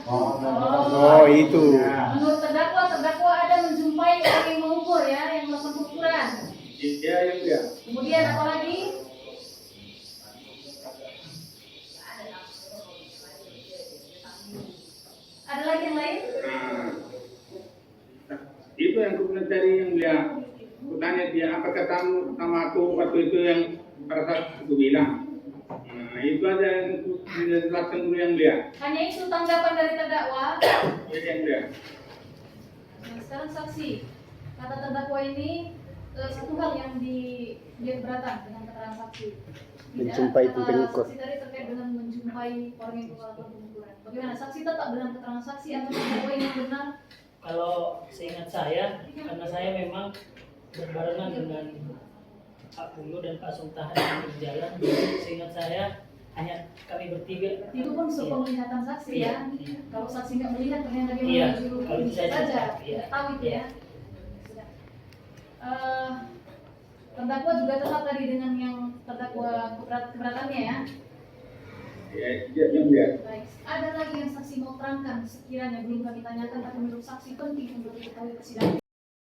Oh, itu. Menurut terdakwa ada menjumpai orang yang mengukur ya, yang melakukan pengukuran. Iya, yang mulia. Kemudian apa lagi? Ada lagi yang lain? Nah, itu yang kemudian tadi yang mulia. Kutanya dia, apa katamu sama aku waktu itu yang pada saat aku bilang. Nah, itu ada yang dijelaskan dulu yang mulia. Hanya itu tanggapan dari terdakwa. Iya, yang mulia. Nah, sekarang saksi. Kata terdakwa ini satu hal yang dia keberatan dengan keterangan saksi. Menjumpai Kata pengukur. saksi tadi terkait dengan menjumpai orang yang melakukan pengukuran. Bagaimana? Saksi tetap dengan keterangan saksi atau terdakwa ini yang benar? kalau seingat saya, karena saya memang berbarengan dengan Pak Pulu dan Pak Sultan yang berjalan, seingat saya hanya kami bertiga. Itu pun sepenglihatan saksi ya. Iya. Kalau saksi nggak melihat ternyata dia Iya, menuju kalau itu saya saja. tidak, iya. Tidak tahu itu Iya. ya. Sudah. Terdakwa juga tetap tadi dengan yang terdakwa keberatannya ya. Iya, yang mulia. Baik. Ada lagi yang saksi mau terangkan sekiranya belum kami tanyakan tapi menurut saksi penting untuk diketahui persidangan.